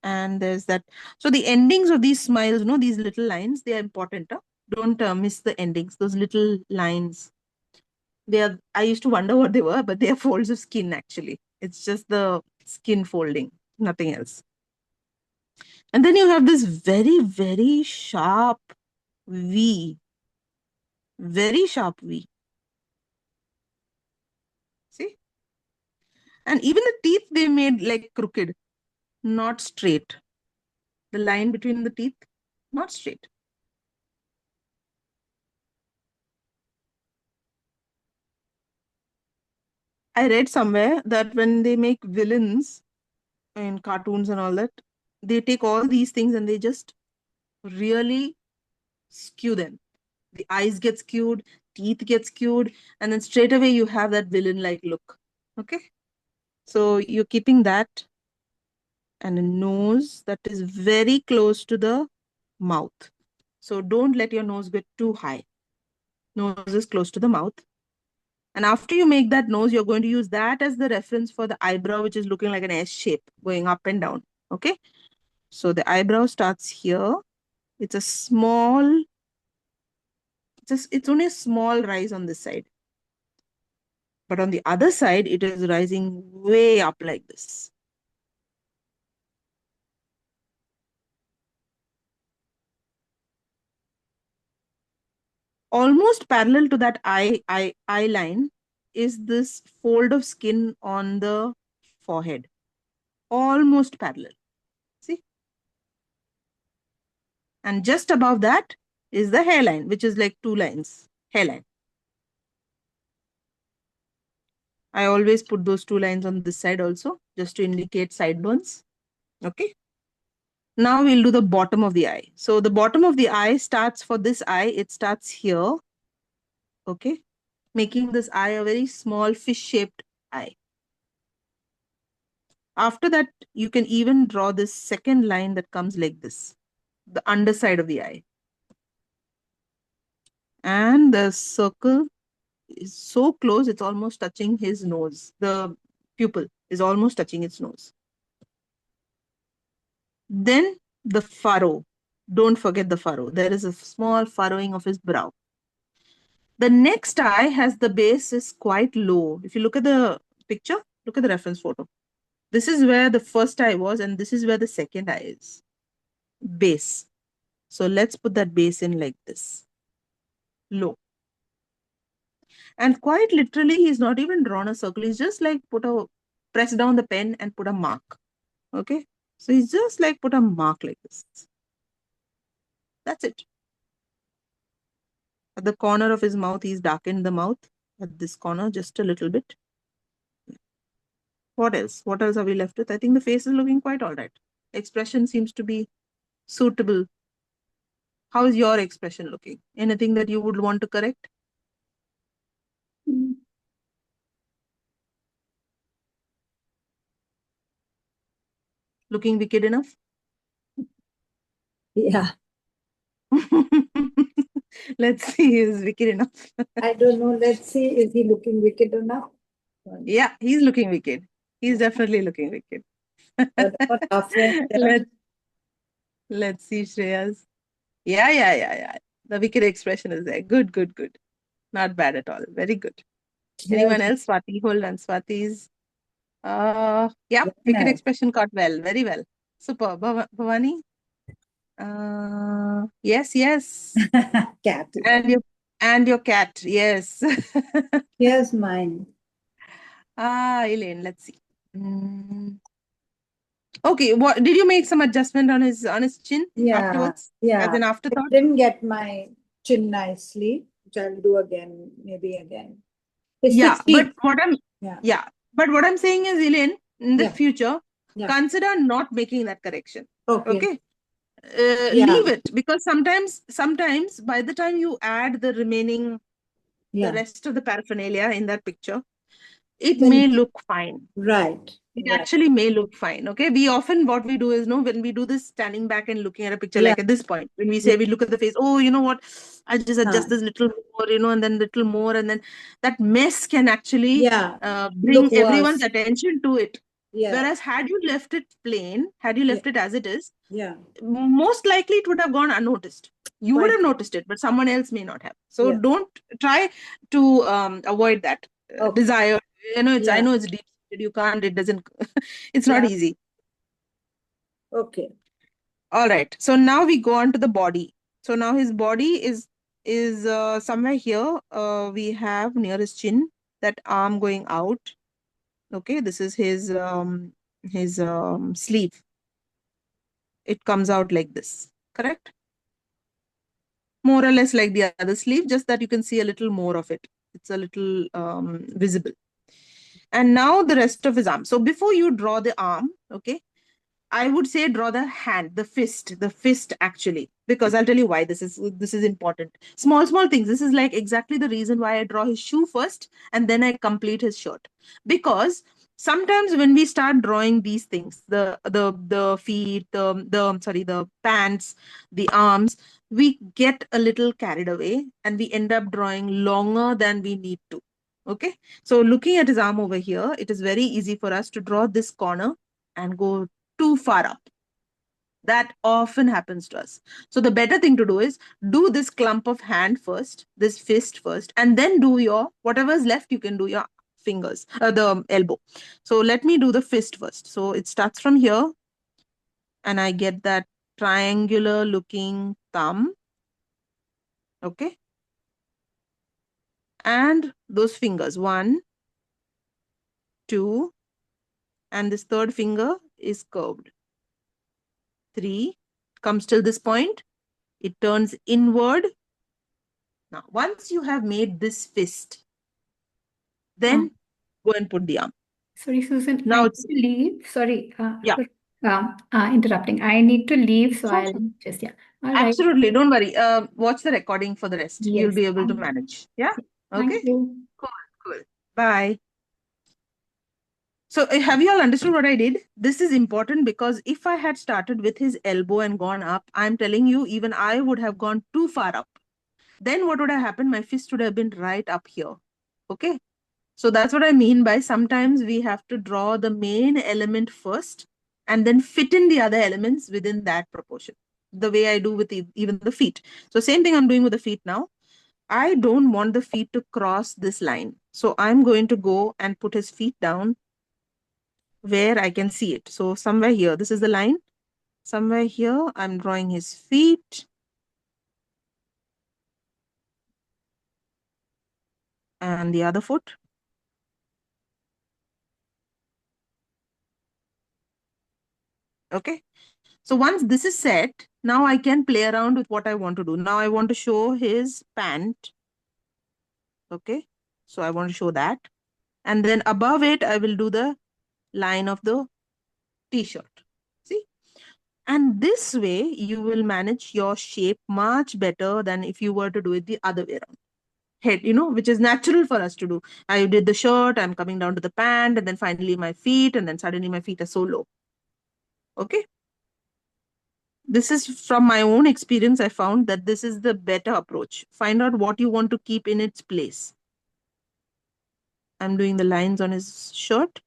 And there's that. So the endings of these smiles, these little lines, they are important. Don't miss the endings, those little lines. I used to wonder what they were, but they are folds of skin actually. It's just the skin folding, nothing else. And then you have this very, very sharp V. Very sharp V. See? And even the teeth they made like crooked, not straight. The line between the teeth, not straight. I read somewhere that when they make villains in cartoons and all that, they take all these things and they just really skew them. The eyes get skewed, teeth get skewed, and then straight away you have that villain-like look. Okay? So you're keeping that, and a nose that is very close to the mouth. So don't let your nose get too high. Nose is close to the mouth. And after you make that nose, you're going to use that as the reference for the eyebrow, which is looking like an S shape going up and down. Okay? So the eyebrow starts here. It's a small, it's only a small rise on this side. But on the other side, it is rising way up like this. Almost parallel to that eye line is this fold of skin on the forehead. Almost parallel. See? And just above that is the hairline, which is like 2 lines. hairline. I always put those two lines on this side also, just to indicate sideburns. Okay. Now we'll do the bottom of the eye. So the bottom of the eye starts for this eye, it starts here. Okay. Making this eye a very small fish-shaped eye. After that, you can even draw this second line that comes like this, the underside of the eye. And the circle is so close, it's almost touching his nose. The pupil is almost touching its nose. Then the furrow. Don't forget the furrow. There is a small furrowing of his brow. The next eye has the base is quite low. If you look at the picture, look at the reference photo. This is where the first eye was, and this is where the second eye is. Base. So let's put that base in like this. Low. And quite literally, he's not even drawn a circle. He's just like press down the pen and put a mark. Okay. So he's just like put a mark like this. That's it. At the corner of his mouth, he's darkened the mouth. At this corner, just a little bit. What else? What else are we left with? I think the face is looking quite all right. Expression seems to be suitable. How is your expression looking? Anything that you would want to correct? Mm. Looking wicked enough? Yeah, Let's see, is wicked enough? I don't know. Let's see, is he looking wicked enough? Yeah, he's looking wicked. He's definitely looking wicked. What about our friend? Let's see, Shreyas. Yeah. The wicked expression is there. Good. Not bad at all. Very good. Anyone Yes, else? Swati, hold on. Swati's. Yeah, very wicked nice. expression caught well. Very well. Super. Bhavani? Yes. Cat. And your cat. Yes. Here's mine. Elaine, let's see. Okay, what did you make some adjustment on his chin afterwards? As Yeah. an I afterthought? didn't get my chin nicely, which I'll do again, maybe again. It's the Yeah, but cheek. but what I'm saying is, Elaine, in the Yeah. future, Yeah. consider not making that correction. Okay. Okay. Yeah. Leave it, because sometimes by the time you add the remaining, the Yeah. rest of the paraphernalia in that picture, it Then- may look fine. Right. It Right. actually may look fine. Okay. We often, what we do is, when we do this standing back and looking at a picture, Yeah. like at this point, when we say we look at the face, oh, you know what, I just adjust this little more, and then little more, and then that mess can actually bring Look everyone's worse. attention to it. Yeah. Whereas had you left it plain, had you left it as it is, Yeah. most likely it would have gone unnoticed. You would Quite. have noticed it, but someone else may not have. So Yeah. don't try to avoid that Okay. desire. I know Yeah. it's deep. You can't. It doesn't. It's not Yeah. easy. Okay. All right. So now we go on to the body. So now his body is somewhere here. We have near his chin, that arm going out. Okay, this is his sleeve. It comes out like this. Correct? More or less like the other sleeve, just that you can see a little more of it. It's a little visible. And now the rest of his arm. So before you draw the arm, okay, I would say draw the hand, the fist actually, because I'll tell you why this is important. Small things. This is like exactly the reason why I draw his shoe first and then I complete his shirt. Because sometimes when we start drawing these things, the feet, the pants, the arms, we get a little carried away and we end up drawing longer than we need to. Okay. So looking at his arm over here, it is very easy for us to draw this corner and go too far up. That often happens to us. So the better thing to do is do this clump of hand first, this fist first, and then do your whatever is left, you can do your fingers, the elbow. So let me do the fist first. So it starts from here and I get that triangular looking thumb. Okay. And those fingers, 1, 2, and this third finger is curved. 3 comes till this point. It turns inward Now, once you have made this fist, then go and put the arm. Sorry, Susan, Now I it's, need to leave. Sorry, yeah, interrupting. I need to leave, so sure, I'll sure. just, yeah. All right. Absolutely. Don't worry. Watch the recording for the rest. You'll Yes. be able to manage. Yeah. Thank Okay. you. Cool. Bye. So have you all understood what I did? This is important because if I had started with his elbow and gone up, I'm telling you, even I would have gone too far up. Then what would have happened? My fist would have been right up here. Okay. So that's what I mean by sometimes we have to draw the main element first and then fit in the other elements within that proportion. The way I do with even the feet. So same thing I'm doing with the feet now. I don't want the feet to cross this line. So I'm going to go and put his feet down where I can see it. So somewhere here, this is the line. Somewhere here, I'm drawing his feet. And the other foot. Okay. So once this is set, now I can play around with what I want to do. Now I want to show his pant. Okay. So I want to show that. And then above it, I will do the line of the t-shirt. See? And this way, you will manage your shape much better than if you were to do it the other way around. Head, which is natural for us to do. I did the shirt, I'm coming down to the pant, and then finally my feet, and then suddenly my feet are so low. Okay. This is from my own experience. I found that this is the better approach. Find out what you want to keep in its place. I'm doing the lines on his shirt.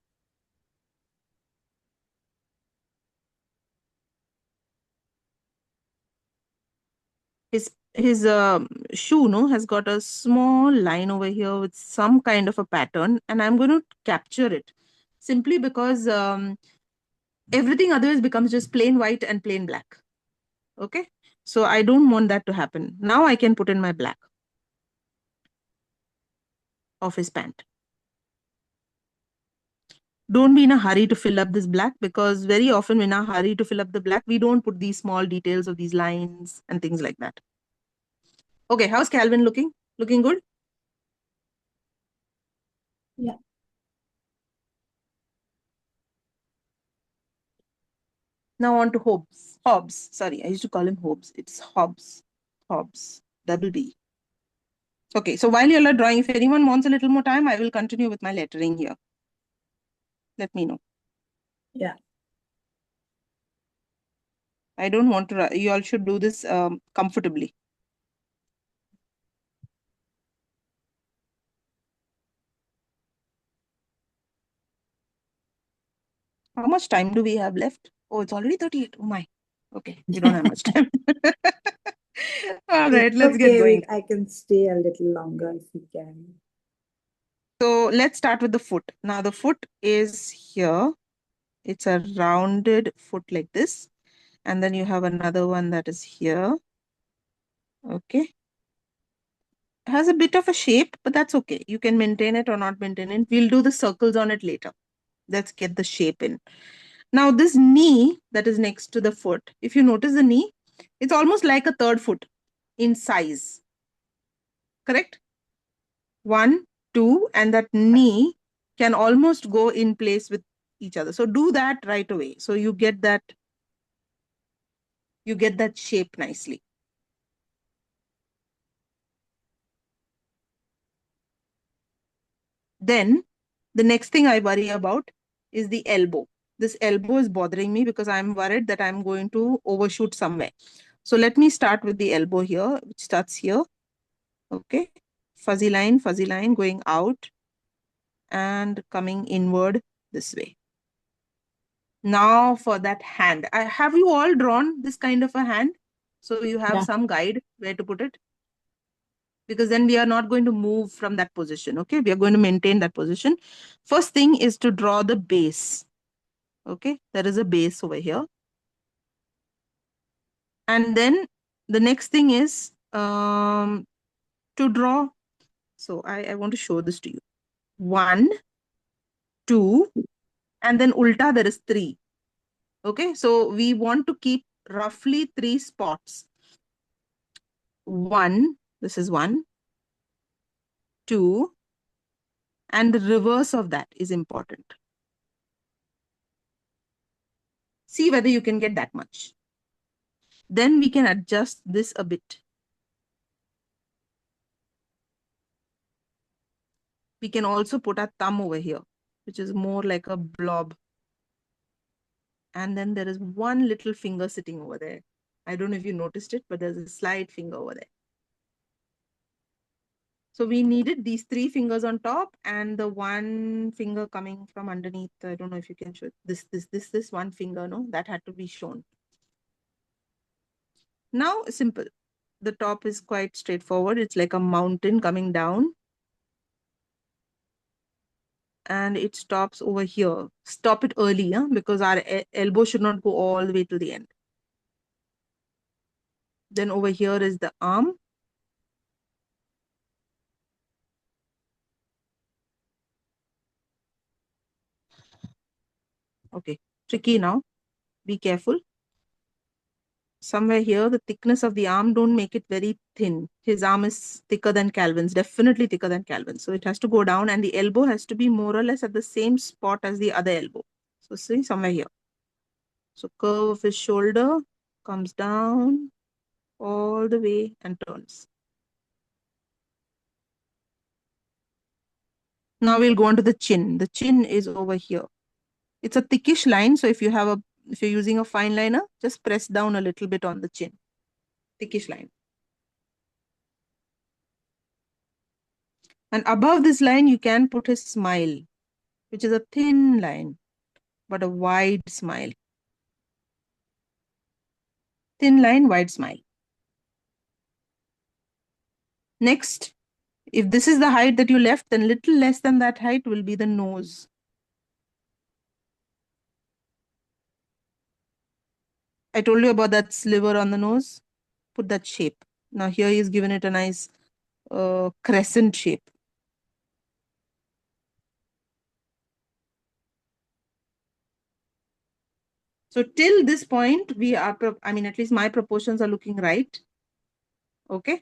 His shoe has got a small line over here with some kind of a pattern, and I'm going to capture it simply because everything otherwise becomes just plain white and plain black. Okay, so I don't want that to happen. Now I can put in my black of his pant. Don't be in a hurry to fill up this black, because very often in a hurry to fill up the black, we don't put these small details of these lines and things like that. Okay, how's Calvin looking? Looking good? Yeah. Now on to Hobbes. Hobbes. Sorry, I used to call him Hobbes. It's Hobbes. Hobbes. Double B. Okay, so while you're drawing, if anyone wants a little more time, I will continue with my lettering here. Let me know. Yeah. I don't want to, you all should do this comfortably. How much time do we have left? Oh, it's already 38. Oh my. Okay, we don't have much time. All right, let's get going. I can stay a little longer if you can. So let's start with the foot. Now the foot is here. It's a rounded foot like this. And then you have another one that is here. Okay. Has a bit of a shape, but that's okay. You can maintain it or not maintain it. We'll do the circles on it later. Let's get the shape in. Now this knee that is next to the foot, if you notice the knee, it's almost like a third foot in size. Correct? 1, 2, and that knee can almost go in place with each other. So do that right away. So you get that shape nicely. Then the next thing I worry about is the elbow. This elbow is bothering me because I'm worried that I'm going to overshoot somewhere. So let me start with the elbow here, which starts here. Okay. Fuzzy line going out and coming inward this way. Now for that hand. Have you all drawn this kind of a hand? So you have some guide where to put it? Because then we are not going to move from that position. Okay, we are going to maintain that position. First thing is to draw the base. Okay, there is a base over here. And then the next thing is to draw. So I want to show this to you. 1, 2, and then ulta there is 3. Okay, so we want to keep roughly 3 spots. 1, this is 1, 2, and the reverse of that is important. See whether you can get that much. Then we can adjust this a bit. We can also put our thumb over here, which is more like a blob. And then there is one little finger sitting over there. I don't know if you noticed it, but there's a slight finger over there. So we needed these 3 fingers on top and the one finger coming from underneath. I don't know if you can show it. This one finger, no, that had to be shown. Now, simple. The top is quite straightforward. It's like a mountain coming down. And it stops over here. Stop it early, huh? Because our elbow should not go all the way to the end. Then over here is the arm. Okay, tricky now. Be careful. Somewhere here, the thickness of the arm, don't make it very thin. His arm is thicker than Calvin's, definitely thicker than Calvin's. So it has to go down and the elbow has to be more or less at the same spot as the other elbow. So see, somewhere here. So curve of his shoulder comes down all the way and turns. Now we'll go on to the chin. The chin is over here. It's a thickish line. So if you're using a fine liner, just press down a little bit on the chin. Thickish line. And above this line, you can put his smile, which is a thin line, but a wide smile. Thin line, wide smile. Next, if this is the height that you left, then little less than that height will be the nose. I told you about that sliver on the nose. Put that shape. Now here he's given it a nice crescent shape. So till this point, we are, at least my proportions are looking right. Okay.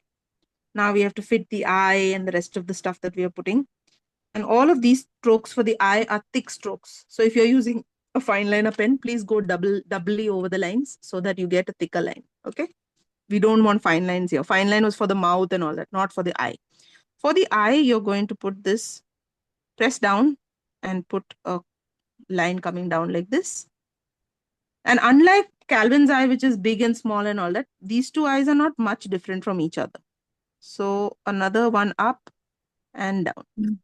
Now we have to fit the eye and the rest of the stuff that we are putting. And all of these strokes for the eye are thick strokes. So if you're using a fine liner pen, please go doubly over the lines so that you get a thicker line. Okay. We don't want fine lines here. Fine line was for the mouth and all that, not for the eye. For the eye, you're going to put this, press down and put a line coming down like this. And unlike Calvin's eye, which is big and small and all that, these two eyes are not much different from each other. So another one up and down.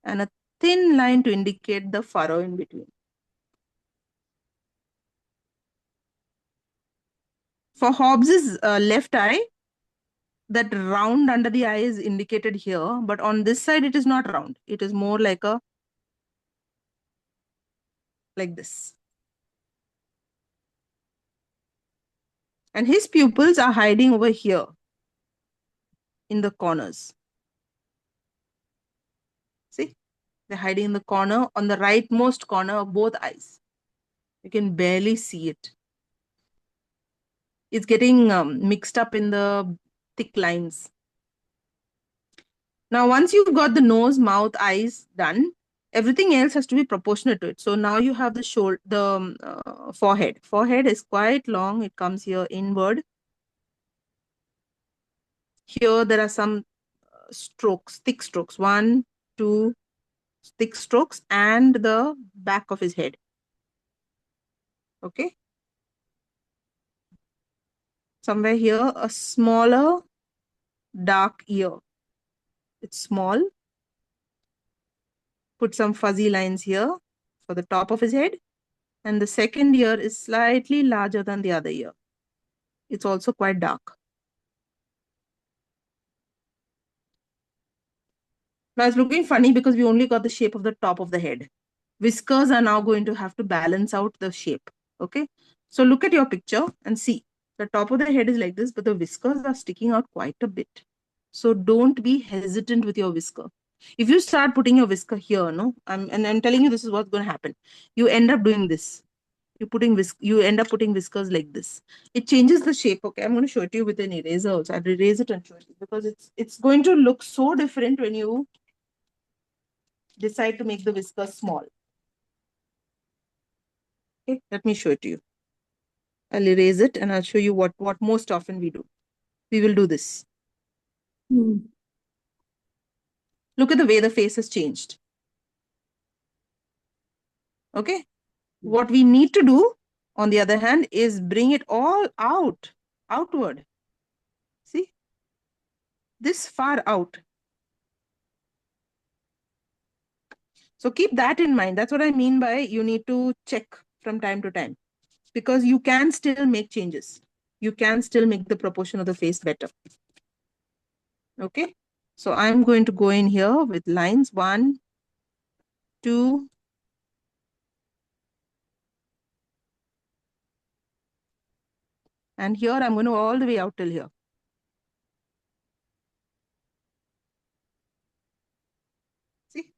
And a thin line to indicate the furrow in between. For Hobbes's left eye, that round under the eye is indicated here, but on this side it is not round. It is more like this. And his pupils are hiding over here in the corners. See, they're hiding in the corner on the rightmost corner of both eyes. You can barely see it. It's getting mixed up in the thick lines. Now, once you've got the nose, mouth, eyes done, everything else has to be proportionate to it. So now you have the shoulder, the forehead. Forehead is quite long. It comes here inward. Here there are some strokes, thick strokes. 1, 2 thick strokes and the back of his head. Okay. Somewhere here, a smaller dark ear. It's small. Put some fuzzy lines here for the top of his head. And the second ear is slightly larger than the other ear. It's also quite dark. Now it's looking funny because we only got the shape of the top of the head. Whiskers are now going to have to balance out the shape. Okay. So look at your picture and see. The top of the head is like this, but the whiskers are sticking out quite a bit. So don't be hesitant with your whisker. If you start putting your whisker here, no, and I'm telling you this is what's going to happen. You end up doing this. You end up putting whiskers like this. It changes the shape. Okay, I'm going to show it to you with an eraser also. I'll erase it and show it because it's going to look so different when you decide to make the whiskers small. Okay, let me show it to you. I'll erase it and I'll show you what most often we do. We will do this. Look at the way the face has changed. Okay. What we need to do, on the other hand, is bring it all outward. See? This far out. So keep that in mind. That's what I mean by you need to check from time to time. Because you can still make changes. You can still make the proportion of the face better. Okay? So I'm going to go in here with lines 1, 2, and here I'm going to go all the way out till here. See?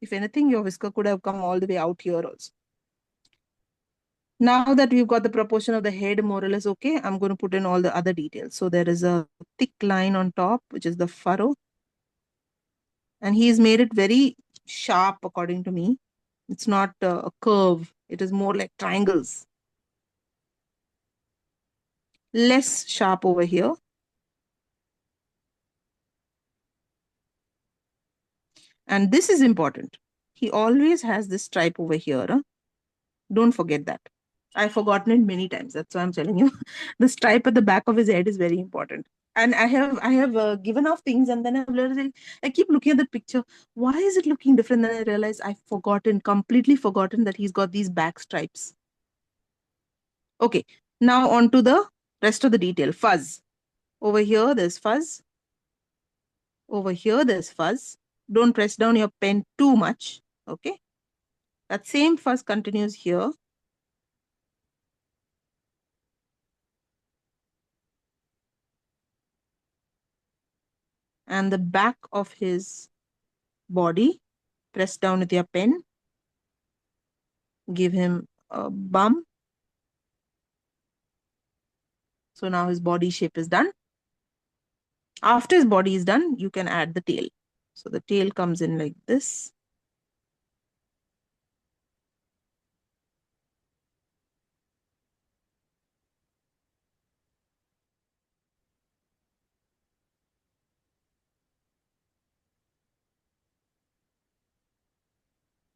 If anything, your whisker could have come all the way out here also. Now that we've got the proportion of the head more or less okay, I'm going to put in all the other details. So there is a thick line on top, which is the furrow. And he's made it very sharp, according to me. It's not a curve. It is more like triangles. Less sharp over here. And this is important. He always has this stripe over here. Huh? Don't forget that. I've forgotten it many times. That's why I'm telling you. The stripe at the back of his head is very important. And I have given off things, and then I keep looking at the picture. Why is it looking different? Then I realize I've completely forgotten that he's got these back stripes. Okay, now on to the rest of the detail. Fuzz. Over here, there's fuzz. Over here, there's fuzz. Don't press down your pen too much. Okay. That same fuzz continues here. And the back of his body, press down with your pen. Give him a bump. So now his body shape is done. After his body is done, you can add the tail. So the tail comes in like this.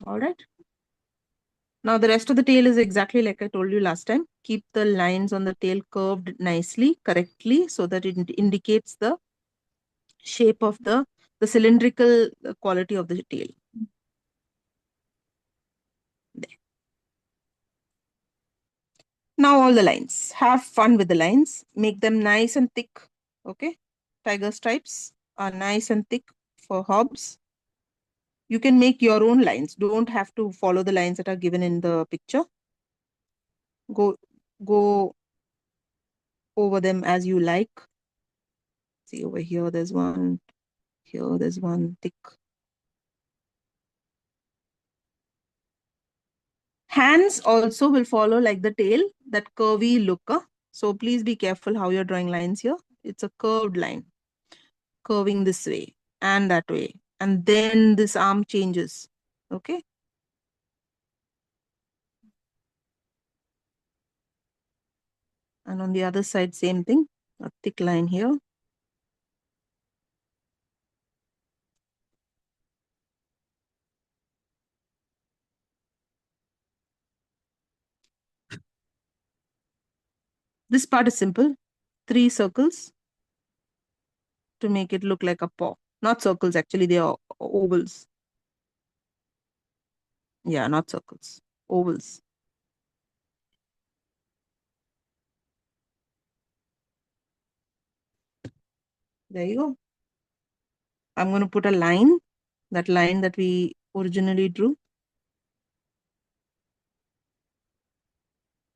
All right. Now the rest of the tail is exactly like I told you last time. Keep the lines on the tail curved nicely, correctly, so that it indicates the shape of the cylindrical quality of the tail. There. Now all the lines. Have fun with the lines. Make them nice and thick. Okay. Tiger stripes are nice and thick for Hobbes. You can make your own lines. Don't have to follow the lines that are given in the picture. Go over them as you like. See, over here there's one. Here there's one thick. Hands also will follow like the tail, that curvy look. So please be careful how you're drawing lines here. It's a curved line, curving this way and that way. And then this arm changes. Okay. And on the other side, same thing, a thick line here. This part is simple. 3 circles to make it look like a paw. Not circles, actually, they are ovals. Yeah, not circles, ovals. There you go. I'm going to put a line, that line that we originally drew.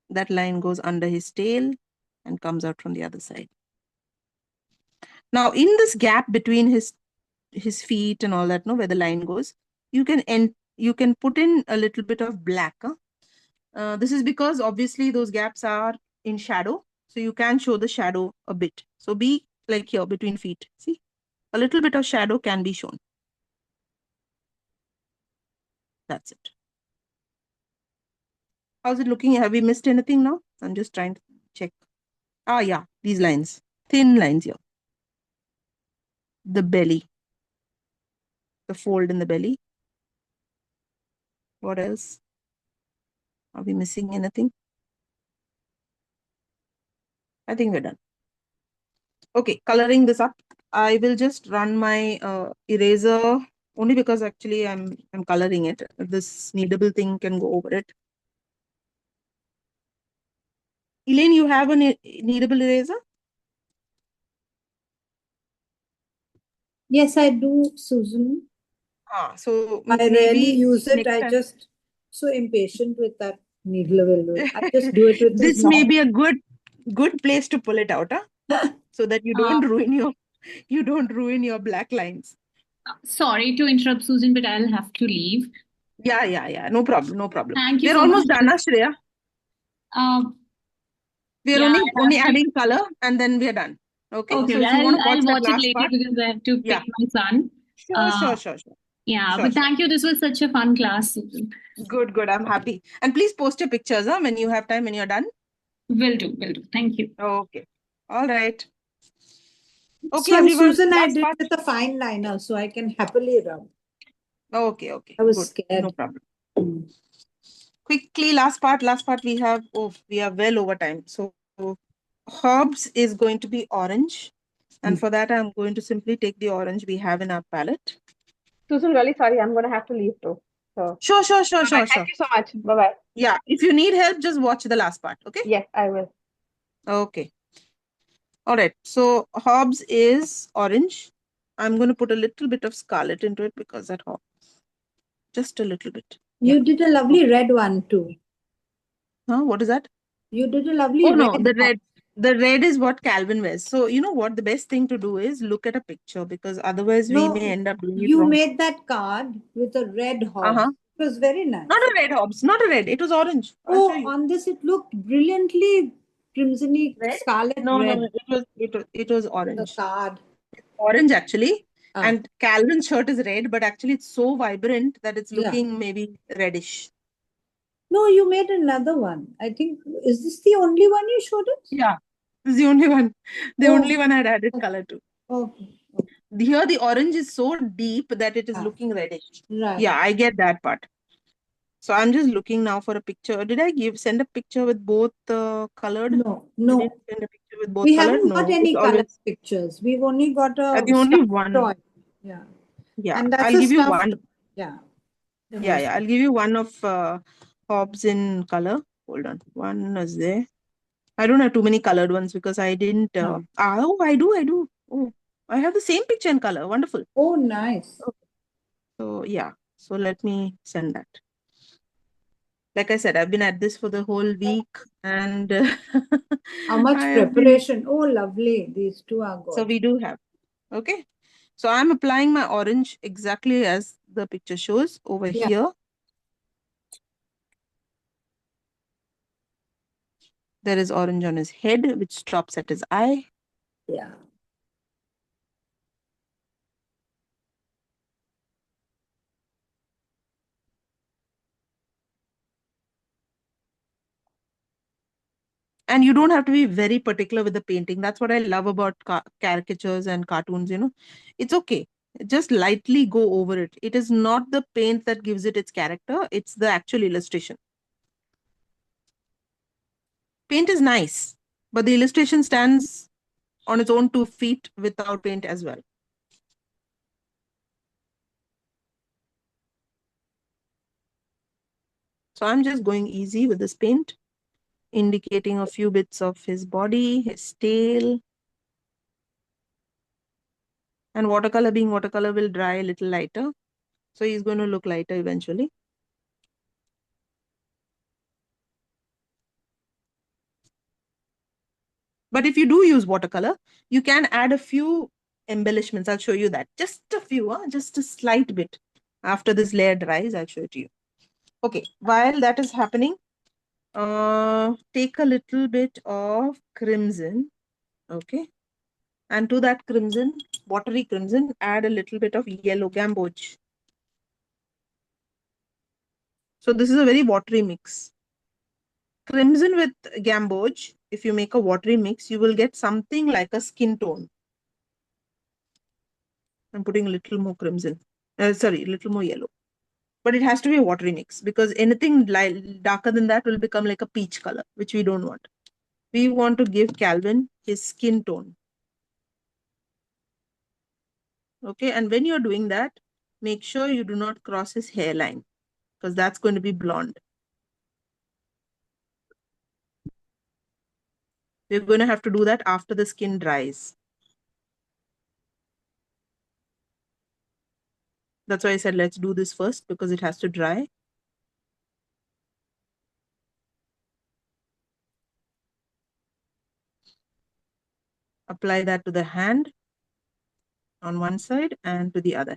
That line goes under his tail and comes out from the other side. Now, in this gap between his feet and all that, where the line goes, you can you can put in a little bit of black. This is because obviously those gaps are in shadow. So you can show the shadow a bit. So be like here between feet. See, a little bit of shadow can be shown. That's it. How's it looking? Have we missed anything now? I'm just trying to check. Ah, yeah, these lines, thin lines here. The belly, the fold in the belly. What else? Are we missing anything? I think we're done. Okay, coloring this up. I will just run my eraser only because actually I'm coloring it. This kneadable thing can go over it. Elaine, you have a kneadable eraser? Yes, I do, Susan. So I maybe rarely use it. next I time. just so impatient with that needle will. I just do it with this This may knob. be a good place to pull it out, so that you don't ruin your black lines. Sorry to interrupt, Susan, but I'll have to leave. Yeah. No problem. Thank you We're so almost much. done, Shreya. We're Yeah, only I'll have to. adding color and then we're done. Okay. Okay, So if you want to watch I'll that watch it last later part, because I have to yeah. pick my son. Sure. Yeah, Sure. but thank you. This was such a fun class, Susan. Good. I'm happy. And please post your pictures, when you have time, when you're done. Will do. Thank you. Okay. All right. Okay, So, everyone. Susan, I Last did part. with a fine liner, so I can happily rub. Okay. I was Good. scared. No problem. Hmm. Quickly, last part we are well over time. So Hobbes is going to be orange. And for that, I'm going to simply take the orange we have in our palette. Susan, really sorry, I'm going to have to leave too. So, Sure. bye-bye. Thank you so much. Bye-bye. Yeah, if you need help, just watch the last part, okay? Yes, I will. Okay. All right. So Hobbes is orange. I'm going to put a little bit of scarlet into it because that Hobbes. Just a little bit. You did a lovely red one too. Huh? What is that? You did a lovely Oh, red. no, the red. The red is what Calvin wears. So you know what? The best thing to do is look at a picture because otherwise we may end up doing it You wrong. made that card with a red Hobbes. Uh-huh. It was very nice. Not a red Hobbes. Not a red. It was orange. I'll show you. On this it looked brilliantly crimsony Red? scarlet No, red. it was The orange. card. Orange actually. Ah. And Calvin's shirt is red, but actually it's so vibrant that it's Yeah. looking maybe reddish. No, you made another one. I think, is this the only one you showed us? Yeah, this is the only one. The Oh. only one I'd added color to. Okay. Here the orange is so deep that it is Ah. looking reddish. Right. Yeah, I get that part. So I'm just looking now for a picture. Did I send a picture with both colored? No. I didn't send a picture with both We colored. haven't No, got any it's color always pictures. We've only got a the only stuffed one. toy. Yeah. Yeah, And that's I'll a give you stuffed. one. Yeah. Yeah. I'll give you one of Hobbes in color. Hold on. One is there. I don't have too many colored ones because I didn't. No. I do. Oh, I have the same picture in color. Wonderful. Oh, nice. Okay. So yeah. So let me send that. Like I said, I've been at this for the whole week, and How much I have been. preparation. Oh, lovely. These two are good. So we do have. Okay. So I'm applying my orange exactly as the picture shows over here. There is orange on his head, which stops at his eye. Yeah. And you don't have to be very particular with the painting. That's what I love about caricatures and cartoons, It's okay. Just lightly go over it. It is not the paint that gives it its character. It's the actual illustration. Paint is nice, but the illustration stands on its own 2 feet without paint as well. So I'm just going easy with this paint, indicating a few bits of his body, his tail. And watercolor being watercolor will dry a little lighter. So he's going to look lighter eventually. But if you do use watercolor, you can add a few embellishments. I'll show you that. Just a few, just a slight bit. After this layer dries, I'll show it to you. Okay, while that is happening, take a little bit of crimson, okay, and to that crimson, watery crimson, add a little bit of yellow gamboge. So this is a very watery mix. Crimson with gamboge, if you make a watery mix, you will get something like a skin tone. I'm putting a little more crimson. Sorry, a little more yellow. But it has to be a watery mix because anything darker than that will become like a peach color, which we don't want. We want to give Calvin his skin tone. Okay, and when you're doing that, make sure you do not cross his hairline because that's going to be blonde. We're going to have to do that after the skin dries. That's why I said let's do this first because it has to dry. Apply that to the hand on one side and to the other.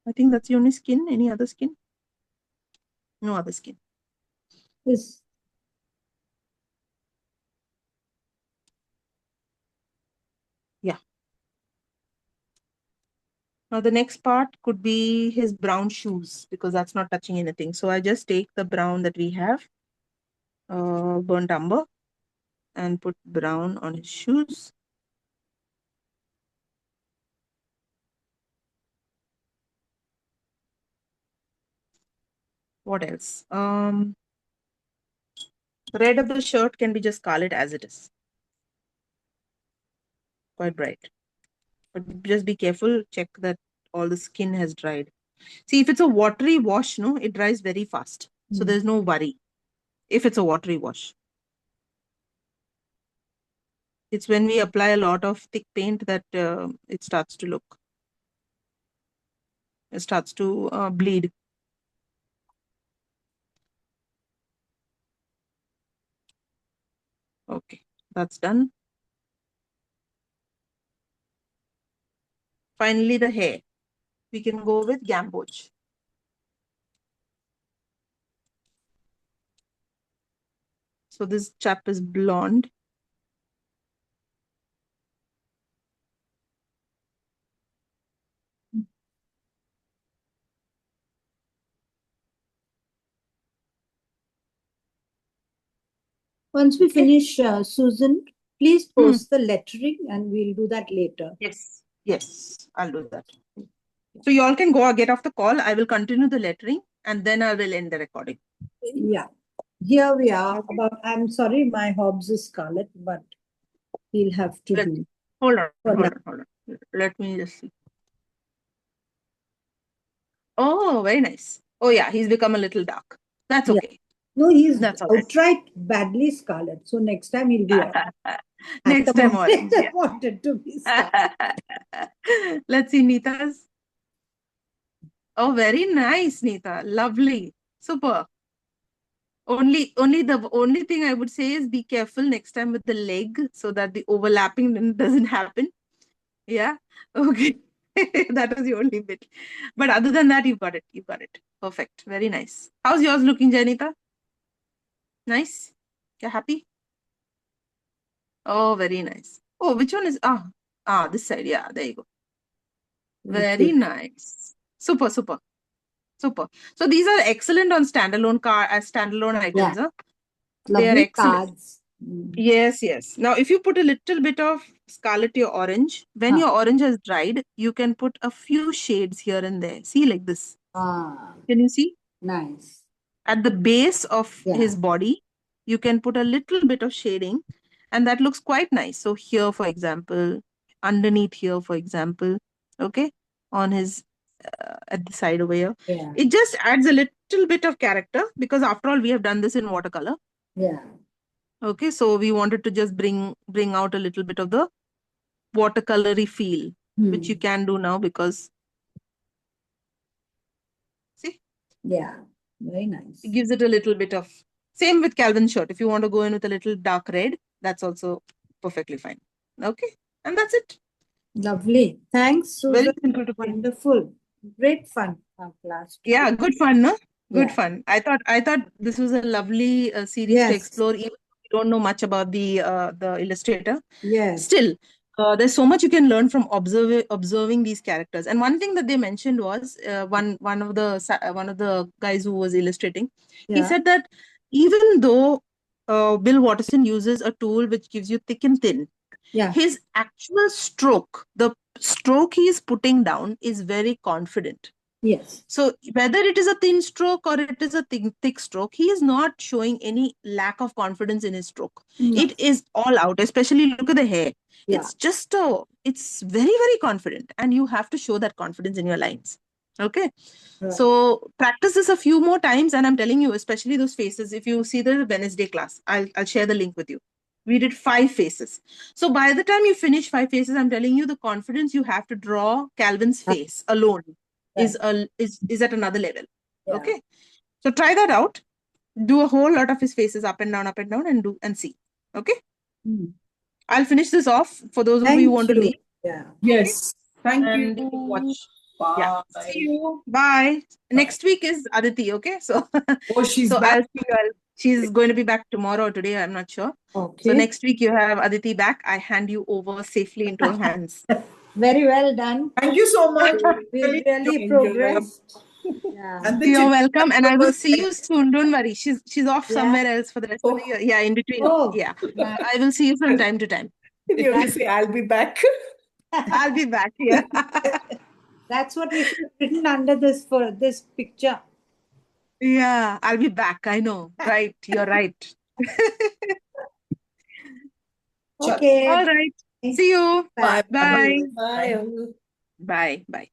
I think that's the only skin. Any other skin? No other skin. Yes. Yeah. Now the next part could be his brown shoes because that's not touching anything. So I just take the brown that we have, burnt umber, and put brown on his shoes. What else? Red of the shirt can be just scarlet as it is. Quite bright. But just be careful, check that all the skin has dried. See, if it's a watery wash, no, it dries very fast. So there's no worry if it's a watery wash. It's when we apply a lot of thick paint that it starts to look. It starts to bleed. Okay, that's done. Finally, the hair. We can go with gamboge. So this chap is blonde. Once we finish, Susan, please post the lettering and we'll do that later. Yes, yes, I'll do that. So you all can go get off the call. I will continue the lettering and then I will end the recording. Yeah. Here we are about, I'm sorry, my Hobbes is scarlet, but he'll have to do. Hold on. Let me just see. Oh, very nice. Oh yeah, he's become a little dark. That's okay. No, he's That's all right. outright badly scarlet. So next time he'll be orange. Next time orange. I wanted to be scarlet. Let's see Neeta's. Oh, very nice, Neeta. Lovely. Super. The only thing I would say is be careful next time with the leg so that the overlapping doesn't happen. Yeah. Okay. That was the only bit. But other than that, you've got it. You've got it. Perfect. Very nice. How's yours looking, Janita? Nice? You're happy? Oh, very nice. Oh, which one is this side. Yeah, there you go. Very nice. Super. So these are excellent on standalone items. Huh? They are Lovely excellent. cards. Yes. Now, if you put a little bit of scarlet to your orange, when your orange has dried, you can put a few shades here and there. See, like this. Can you see? Nice. At the base of his body, you can put a little bit of shading and that looks quite nice. So here, for example, underneath here, for example, okay, on his, at the side over here. Yeah. It just adds a little bit of character because after all, we have done this in watercolor. Yeah. Okay, so we wanted to just bring out a little bit of the watercolory feel, which you can do now because, see? Yeah, very nice. It gives it a little bit of, same with Calvin's shirt. If you want to go in with a little dark red, that's also perfectly fine. Okay, and that's it. Lovely. Thanks, Susan. Very simple to play. Wonderful. Great fun. class. Yeah, good fun, no? Good Yeah. fun. I thought this was a lovely series to Yes. explore, even if you don't know much about the illustrator. Yes. Still, there's so much you can learn from observing these characters. And one thing that they mentioned was one of the guys who was illustrating. He Yeah. said that even though Bill Watterson uses a tool which gives you thick and thin, Yeah. his actual stroke, the stroke he is putting down, is very confident. Yes. So whether it is a thin stroke or it is a thick stroke, he is not showing any lack of confidence in his stroke. No. It is all out, especially look at the hair. Yeah. It's very, very confident, and you have to show that confidence in your lines. Okay. Right. So practice this a few more times, and I'm telling you, especially those faces. If you see the Wednesday class, I'll share the link with you. We did 5 faces. So by the time you finish 5 faces, I'm telling you, the confidence you have to draw Calvin's face alone is at another level. Yeah. Okay. So try that out. Do a whole lot of his faces up and down, and see. Okay. Mm. I'll finish this off for those of you Thank who want to you. leave. Yeah. Yes. Thank And you. watch. Bye. Yeah. See you. Bye. Next week is Aditi. Okay. So, Oh, she's so back. I'll see you. She's going to be back tomorrow or today. I'm not sure. Okay. So next week you have Aditi back. I hand you over safely into her hands. Very well done. Thank you so much. We really enjoyed. progressed. Yeah. And the You're children welcome, and I will was see you soon. Don't worry. She's off Yeah. somewhere else for the rest of the year. Yeah, in between. Oh. Yeah. I will see you from time to time. You have to say, I'll be back. I'll be back here. That's what we should have written under this for this picture. Yeah, I'll be back. I know. Right. You're right. Okay. All right. See you. Bye. Bye. Bye. Bye. Bye.